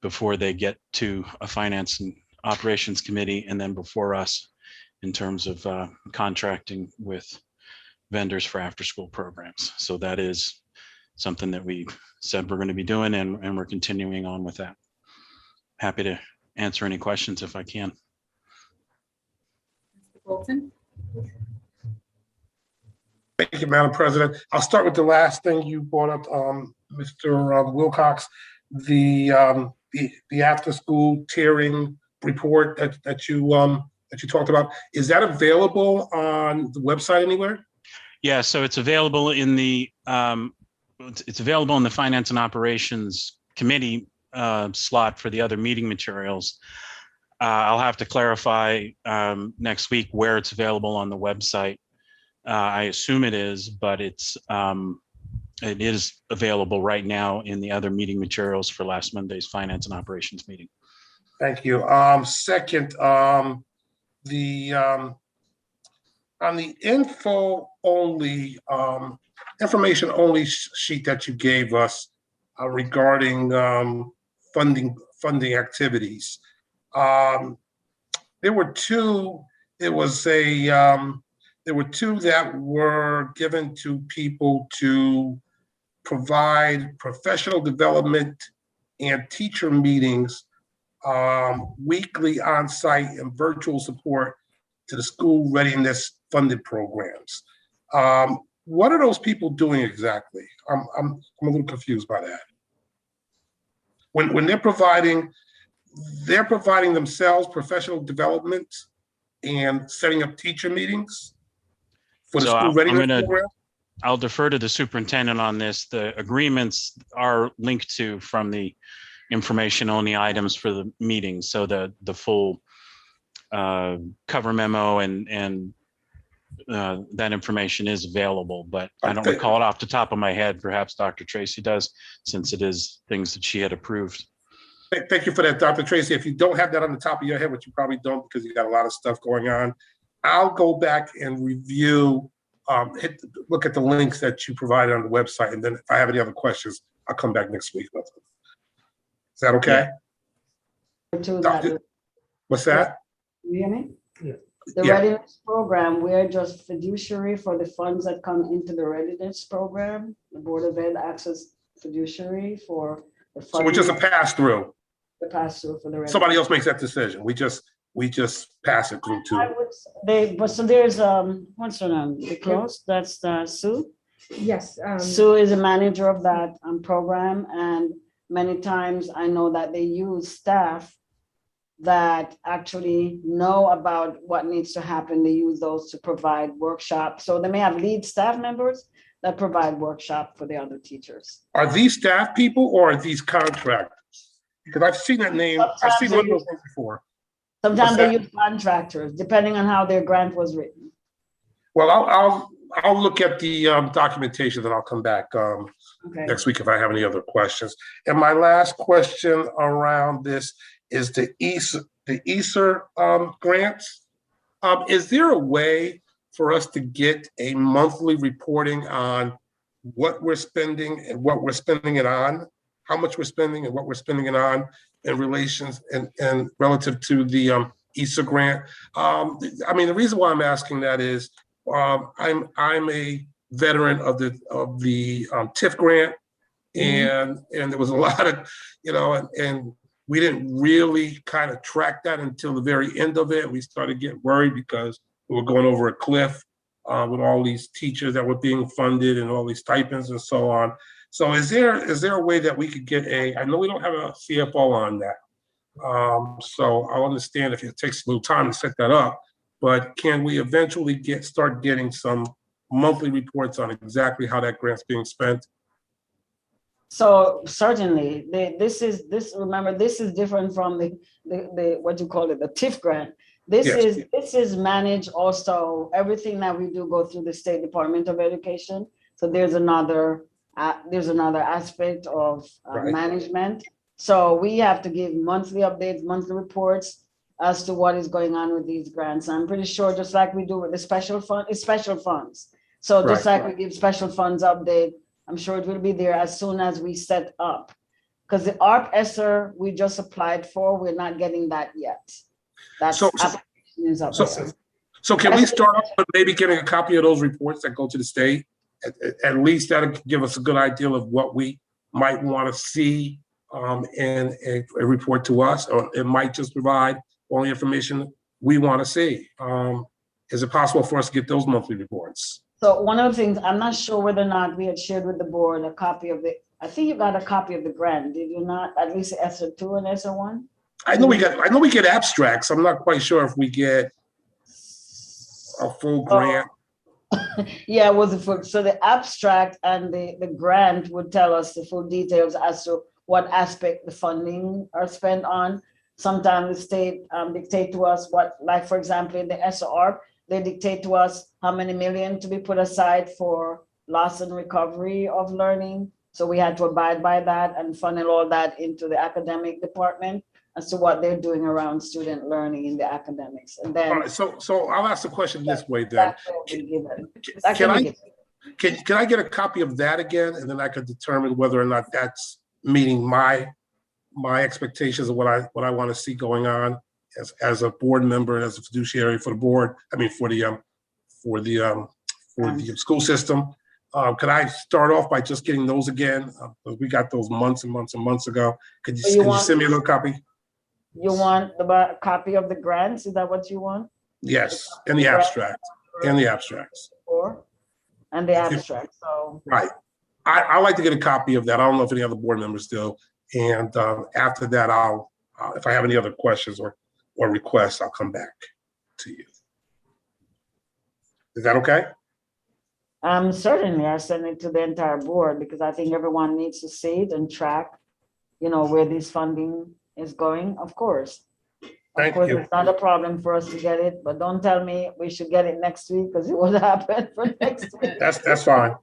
before they get to a finance and operations committee, and then before us in terms of contracting with vendors for after-school programs. So that is something that we said we're going to be doing, and we're continuing on with that. Happy to answer any questions if I can. Mr. Bolton? Thank you, Madam President. I'll start with the last thing you brought up, Mr. Wilcox, the after-school tiering report that you talked about. Is that available on the website anywhere? Yeah, so it's available in the Finance and Operations Committee slot for the other meeting materials. I'll have to clarify next week where it's available on the website. I assume it is, but it is available right now in the other meeting materials for last Monday's Finance and Operations meeting. Thank you. Second, on the information only sheet that you gave us regarding funding activities, there were two. There were two that were given to people to provide professional development and teacher meetings, weekly on-site and virtual support to the school readiness funded programs. What are those people doing exactly? I'm a little confused by that. When they're providing themselves professional development and setting up teacher meetings for the school readiness program? I'll defer to the superintendent on this. The agreements are linked to from the information only items for the meeting. So the full cover memo and that information is available, but I don't recall it off the top of my head. Perhaps Dr. Tracy does, since it is things that she had approved. Thank you for that, Dr. Tracy. If you don't have that on the top of your head, which you probably don't because you got a lot of stuff going on, I'll go back and review, look at the links that you provided on the website. And then if I have any other questions, I'll come back next week. Is that okay? Yeah. What's that? You hear me? Yeah. The readiness program, we're just fiduciary for the funds that come into the readiness program. The Board of Ed acts as fiduciary for the funds. So it's just a pass through. The pass through for the readiness. Somebody else makes that decision. We just pass it through to. So there's what's her name? The close. That's Sue. Yes. Sue is a manager of that program, and many times I know that they use staff that actually know about what needs to happen. They use those to provide workshops. So they may have lead staff members that provide workshop for the other teachers. Are these staff people or are these contractors? Because I've seen that name. I've seen one of those things before. Sometimes they use contractors, depending on how their grant was written. Well, I'll look at the documentation, then I'll come back next week if I have any other questions. And my last question around this is the ESSER grants. Is there a way for us to get a monthly reporting on what we're spending and what we're spending it on, how much we're spending and what we're spending it on in relations and relative to the ESSER grant? I mean, the reason why I'm asking that is I'm a veteran of the TIF grant, and there was a lot of, and we didn't really kind of track that until the very end of it. We started getting worried because we were going over a cliff with all these teachers that were being funded and all these stipends and so on. So is there a way that we could get I know we don't have a CFO on that. So I'll understand if it takes a little time to set that up, but can we eventually start getting some monthly reports on exactly how that grant's being spent? So certainly, remember, this is different from the what you call it, the TIF grant. This is managed also. Everything that we do go through the State Department of Education. So there's another aspect of management. So we have to give monthly updates, monthly reports as to what is going on with these grants. I'm pretty sure, just like we do with the special fund, it's special funds. So just Right. like we give special funds update, I'm sure it will be there as soon as we set up. Because the ARP ESSER we just applied for, we're not getting that yet. That's So- application is up there. So can we start off with maybe getting a copy of those reports that go to the state? At least that'll give us a good idea of what we might want to see in a report to us, or it might just provide all the information we want to see. Is it possible for us to get those monthly reports? So one of the things, I'm not sure whether or not we had shared with the board a copy of I think you got a copy of the grant, did you not? At least ESSER 2 and ESSER 1? I know we get abstracts. I'm not quite sure if we get a full grant. Yeah, it was a full, so the abstract and the grant would tell us the full details as to what aspect the funding are spent on. Sometimes the state dictate to us what, like for example, in the SR, they dictate to us how many million to be put aside for loss and recovery of learning. So we had to abide by that and funnel all that into the academic department as to what they're doing around student learning in the academics. And then. All right, so I'll ask the question this way then. Can I get a copy of that again, and then I could determine whether or not that's meeting my expectations of what I want to see going on as a board member and as a fiduciary for the board. I mean, for the school system. Could I start off by just getting those again? We got those months and months and months ago. Can you send me a little copy? You want the copy of the grants? Is that what you want? Yes, and the abstract, and the abstracts. And the abstract, so. Right. I'd like to get a copy of that. I don't know if any other board members do. And after that, I'll, if I have any other questions or requests, I'll come back to you. Is that okay? Certainly, I send it to the entire board because I think everyone needs to see it and track, where this funding is going, of course. Thank Of course, you. it's not a problem for us to get it, but don't tell me we should get it next week because it will happen for next week. That's fine.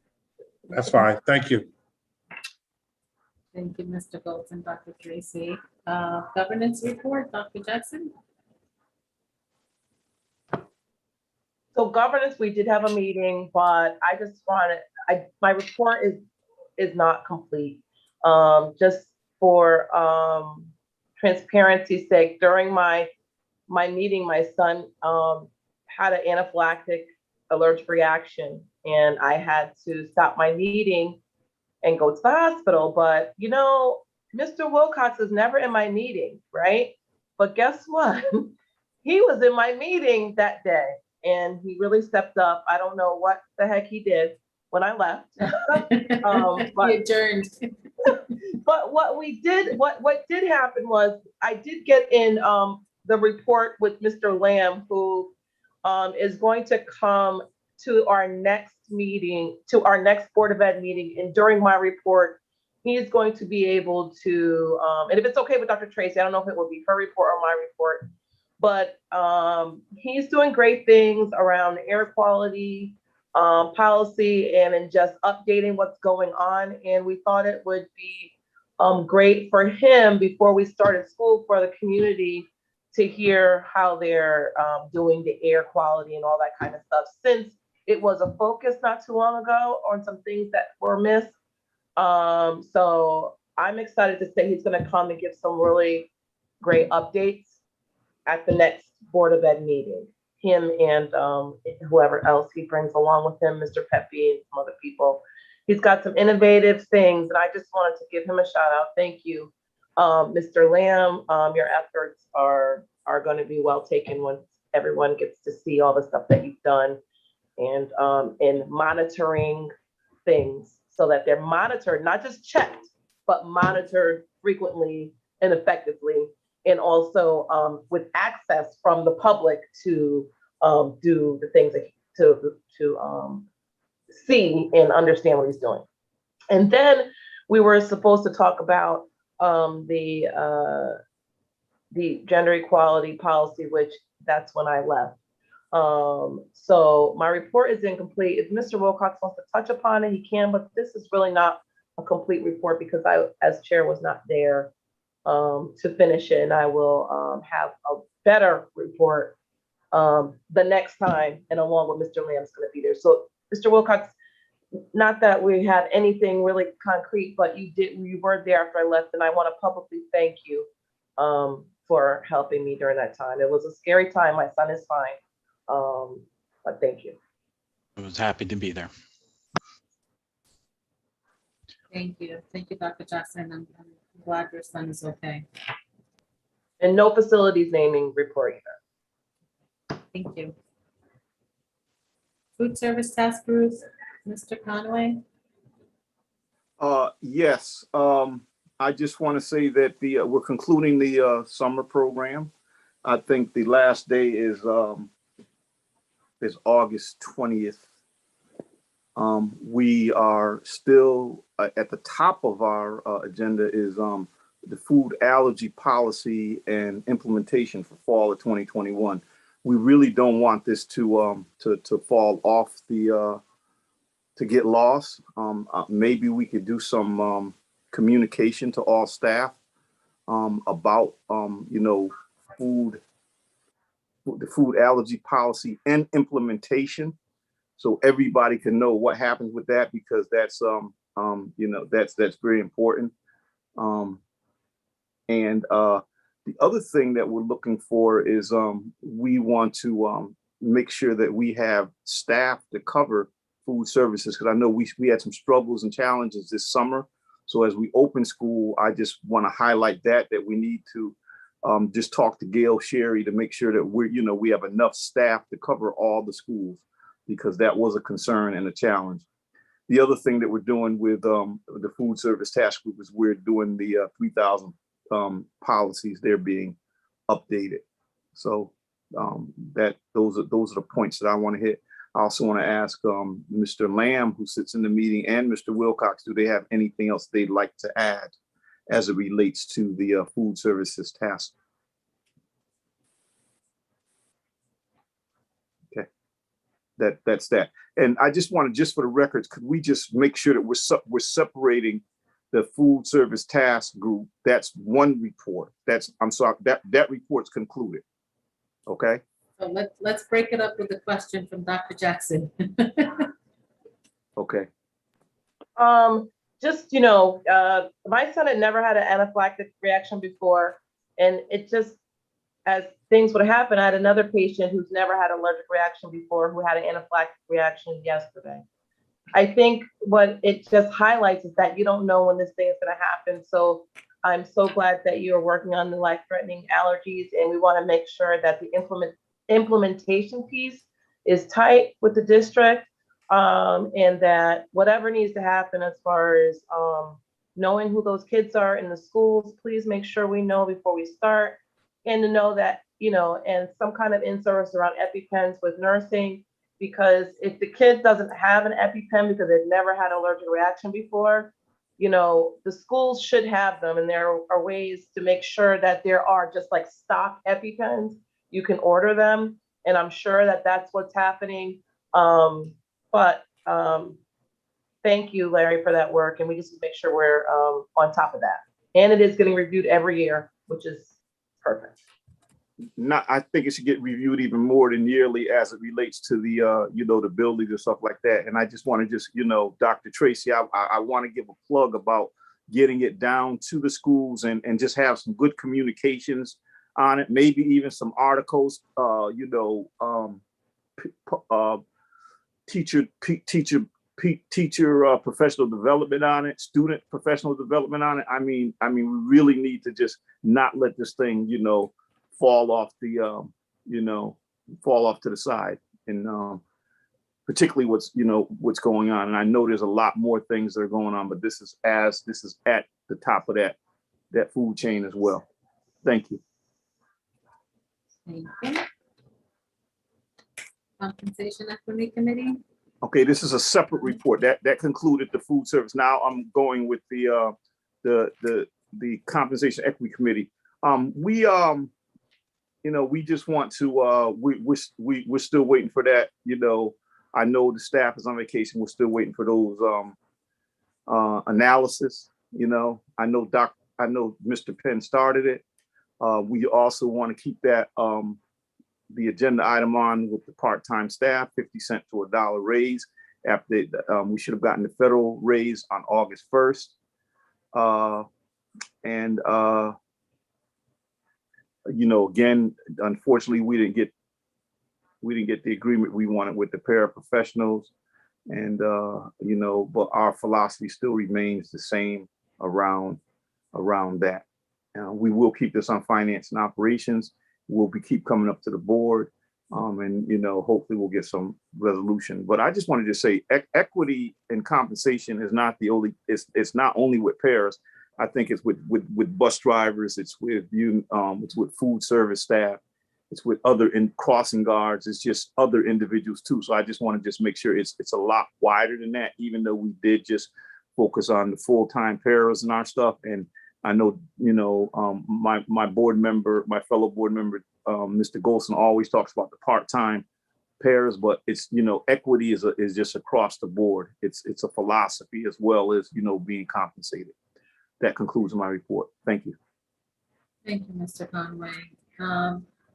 That's fine. Thank you. Thank you, Mr. Golds and Dr. Tracy. Governance report, Dr. Jackson. So governance, we did have a meeting, but I just wanted, my report is not complete. Just for transparency's sake, during my meeting, my son had an anaphylactic allergic reaction, and I had to stop my meeting and go to the hospital. But Mr. Wilcox is never in my meeting, right? But guess what? He was in my meeting that day, and he really stepped up. I don't know what the heck he did when I left. But, He adjourned. but what did happen was I did get in the report with Mr. Lamb, who is going to come to our next meeting, to our next Board of Ed meeting. And during my report, he's going to be able to, and if it's okay with Dr. Tracy, I don't know if it will be her report or my report, but he's doing great things around air quality policy and in just updating what's going on. And we thought it would be great for him before we started school for the community to hear how they're doing the air quality and all that kind of stuff, since it was a focus not too long ago on some things that were missed. So I'm excited to say he's going to come and give some really great updates at the next Board of Ed meeting. Him and whoever else he brings along with him, Mr. Pepe and some other people. He's got some innovative things, and I just wanted to give him a shout out. Thank you, Mr. Lamb. Your efforts are going to be well taken once everyone gets to see all the stuff that you've done, and in monitoring things so that they're monitored, not just checked, but monitored frequently and effectively, and also with access from the public to do the things that to see and understand what he's doing. And then we were supposed to talk about the gender equality policy, which that's when I left. So my report is incomplete. If Mr. Wilcox wants to touch upon it, he can, but this is really not a complete report because I, as chair, was not there to finish it, and I will have a better report the next time, and along with Mr. Lamb's going to be there. So, Mr. Wilcox, not that we had anything really concrete, but you were there after I left, and I want to publicly thank you for helping me during that time. It was a scary time. My son is fine, but thank you. I was happy to be there. Thank you, Dr. Jackson. I'm glad your son is okay. And no facilities naming report either. Thank you. Food Service Task Group, Mr. Conway. Yes, I just want to say that we're concluding the summer program. I think the last day is August 20th. We are still at the top of our agenda is the food allergy policy and implementation for fall of 2021. We really don't want this to fall off to get lost. Maybe we could do some communication to all staff about the food allergy policy and implementation, so everybody can know what happens with that, because that's that's very important. And the other thing that we're looking for is we want to make sure that we have staff to cover food services, because I know we had some struggles and challenges this summer. So as we open school, I just want to highlight that we need to just talk to Gail Sherry to make sure that we have enough staff to cover all the schools, because that was a concern and a challenge. The other thing that we're doing with the food service task group is we're doing the 3,000 policies. They're being updated. So those are the points that I want to hit. I also want to ask Mr. Lamb, who sits in the meeting, and Mr. Wilcox, do they have anything else they'd like to add as it relates to the food services task? Okay, that's that. And I just want to, just for the records, could we just make sure that we're separating the food service task group? That's one report. I'm sorry, that report's concluded. Okay. So let's break it up with a question from Dr. Jackson. Okay. Just, my son had never had an anaphylactic reaction before, and it just, as things would happen, I had another patient who's never had an allergic reaction before who had an anaphylactic reaction yesterday. I think what it just highlights is that you don't know when this thing is going to happen. So I'm so glad that you are working on the life-threatening allergies, and we want to make sure that the implementation piece is tight with the district, and that whatever needs to happen as far as knowing who those kids are in the schools, please make sure we know before we start, and to know that, and some kind of in-service around EpiPens with nursing, because if the kid doesn't have an EpiPen because they've never had an allergic reaction before, the schools should have them, and there are ways to make sure that there are just like stock EpiPens. You can order them, and I'm sure that that's what's happening. But thank you, Larry, for that work, and we just make sure we're on top of that. And it is getting reviewed every year, which is perfect. I think it should get reviewed even more than yearly as it relates to the the buildings and stuff like that. And I just want to Dr. Tracy, I want to give a plug about getting it down to the schools and just have some good communications on it. Maybe even some articles, teacher professional development on it, student professional development on it. I mean, we really need to just not let this thing, fall off to the side, and particularly what's going on. And I know there's a lot more things that are going on, but this is at the top of that food chain as well. Thank you. Thank you. Compensation Equity Committee. Okay, this is a separate report that concluded the food service. Now I'm going with the Compensation Equity Committee. We just want to, we're still waiting for that. I know the staff is on vacation. We're still waiting for those analysis. I know I know Mr. Penn started it. We also want to keep that the agenda item on with the part-time staff, 50 cents to $1 raise. After we should have gotten the federal raise on August 1st. Again, unfortunately, we didn't get the agreement we wanted with the paraprofessionals, and but our philosophy still remains the same around that. We will keep this on finance and operations. We'll keep coming up to the board, and hopefully we'll get some resolution. But I just wanted to say equity and compensation is not the only. It's not only with pairs. I think it's with bus drivers. It's with it's with food service staff. It's with other crossing guards. It's just other individuals too. So I just want to just make sure it's a lot wider than that. Even though we did just focus on the full-time pairs and our stuff. And I know my board member, my fellow board member, Mr. Golson always talks about the part-time pairs, but it's equity is just across the board. It's a philosophy as well as being compensated. That concludes my report. Thank you. Thank you, Mr. Conway.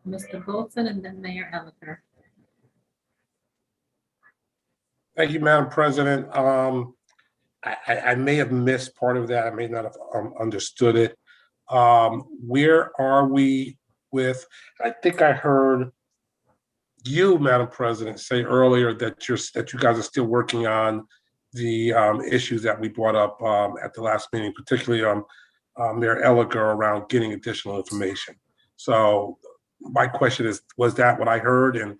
Mr. Golson and then Mayor Elicker. Thank you, Madam President. I may have missed part of that. I may not have understood it. Where are we with, I think I heard you, Madam President, say earlier that you guys are still working on the issues that we brought up at the last meeting, particularly Mayor Elicker around getting additional information. So my question is, was that what I heard, and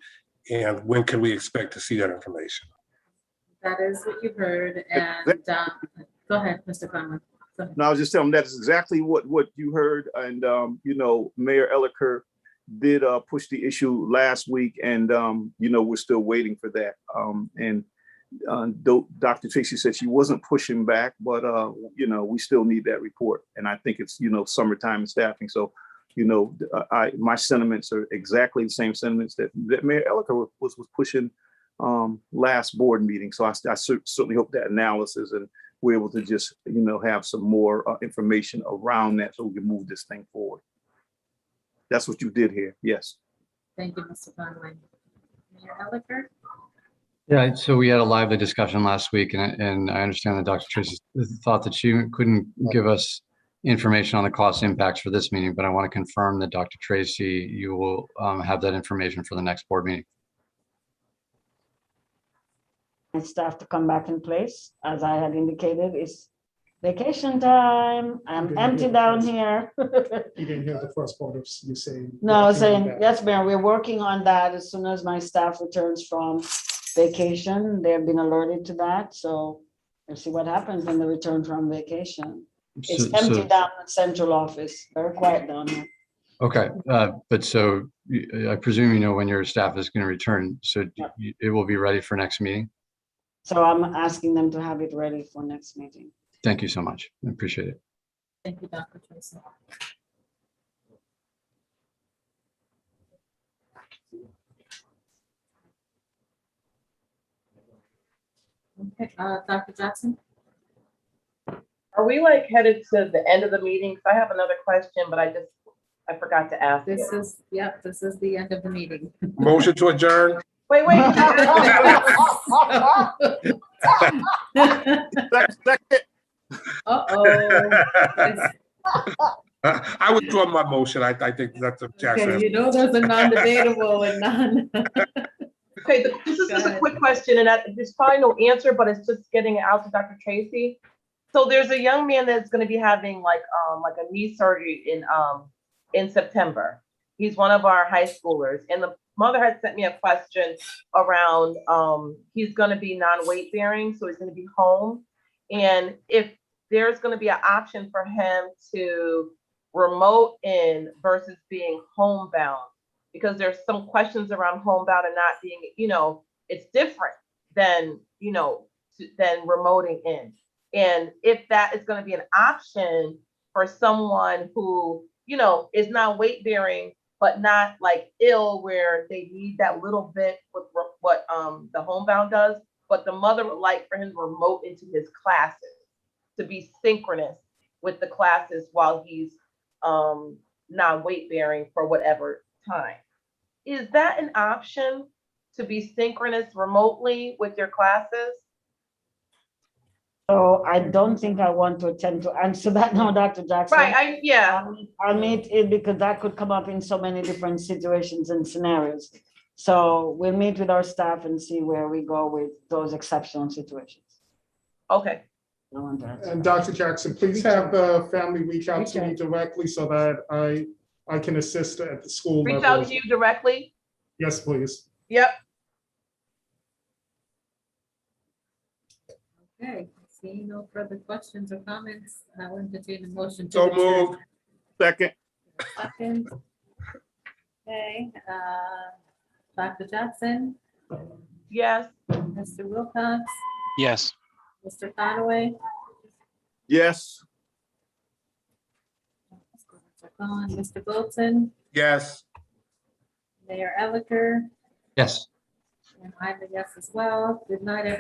when can we expect to see that information? That is what you heard, and go ahead, Mr. Conway. No, I was just telling them that's exactly what you heard, and Mayor Elicker did push the issue last week, and we're still waiting for that. Dr. Tracy said she wasn't pushing back, but we still need that report, and I think it's summertime and staffing, so my sentiments are exactly the same sentiments that Mayor Elicker was pushing last board meeting. So I certainly hope that analysis and we're able to just have some more information around that so we can move this thing forward. That's what you did here. Yes. Thank you, Mr. Conway. Mayor Elicker. Yeah, so we had a lively discussion last week, and I understand that Dr. Tracy thought that she couldn't give us information on the cost impacts for this meeting, but I want to confirm that Dr. Tracy, you will have that information for the next board meeting. Staff to come back in place, as I had indicated, it's vacation time. I'm empty down here. You didn't hear the first part of you saying. No, I was saying, yes, Mayor, we're working on that. As soon as my staff returns from vacation, they've been alerted to that. So we'll see what happens when they return from vacation. It's empty down in the central office, very quiet down here. Okay, but so I presume when your staff is going to return, so it will be ready for next meeting? So I'm asking them to have it ready for next meeting. Thank you so much. I appreciate it. Thank you, Dr. Tracy. Okay, Dr. Jackson. Are we headed to the end of the meeting? I have another question, but I forgot to ask. This is the end of the meeting. Motion to adjourn. Wait. I withdraw my motion. I think that's a Jackson. Okay, there's a non-debatable and none. Okay, this is just a quick question, and there's probably no answer, but it's just getting it out to Dr. Tracy. So there's a young man that's going to be having like a knee surgery in September. He's one of our high schoolers, and the mother had sent me a question around he's going to be non-weight bearing, so he's going to be home, and if there's going to be an option for him to remote in versus being homebound, because there's some questions around homebound and not being, it's different than than remoting in. And if that is going to be an option for someone who, is not weight bearing, but not ill where they need that little bit with what the homebound does, but the mother would like for him to remote into his classes to be synchronous. with the classes while he's non-weight bearing for whatever time. Is that an option to be synchronous remotely with your classes? So I don't think I want to attempt to answer that now, Dr. Jackson. Right, yeah. I'll meet it because that could come up in so many different situations and scenarios. So we'll meet with our staff and see where we go with those exceptional situations. Okay. And Dr. Jackson, please have the family reach out to me directly so that I can assist at the school level. Reach out to you directly? Yes, please. Yep. Okay, seeing no further questions or comments, I'll entertain a motion to So adjourn. moved. Second. Second. Okay, Dr. Jackson, Yes. Mr. Wilcox, Yes. Mr. Conaway, Yes. Mr. Wilson, Yes. Mayor Elicker, Yes. and I'm a yes as well. Good night, everyone.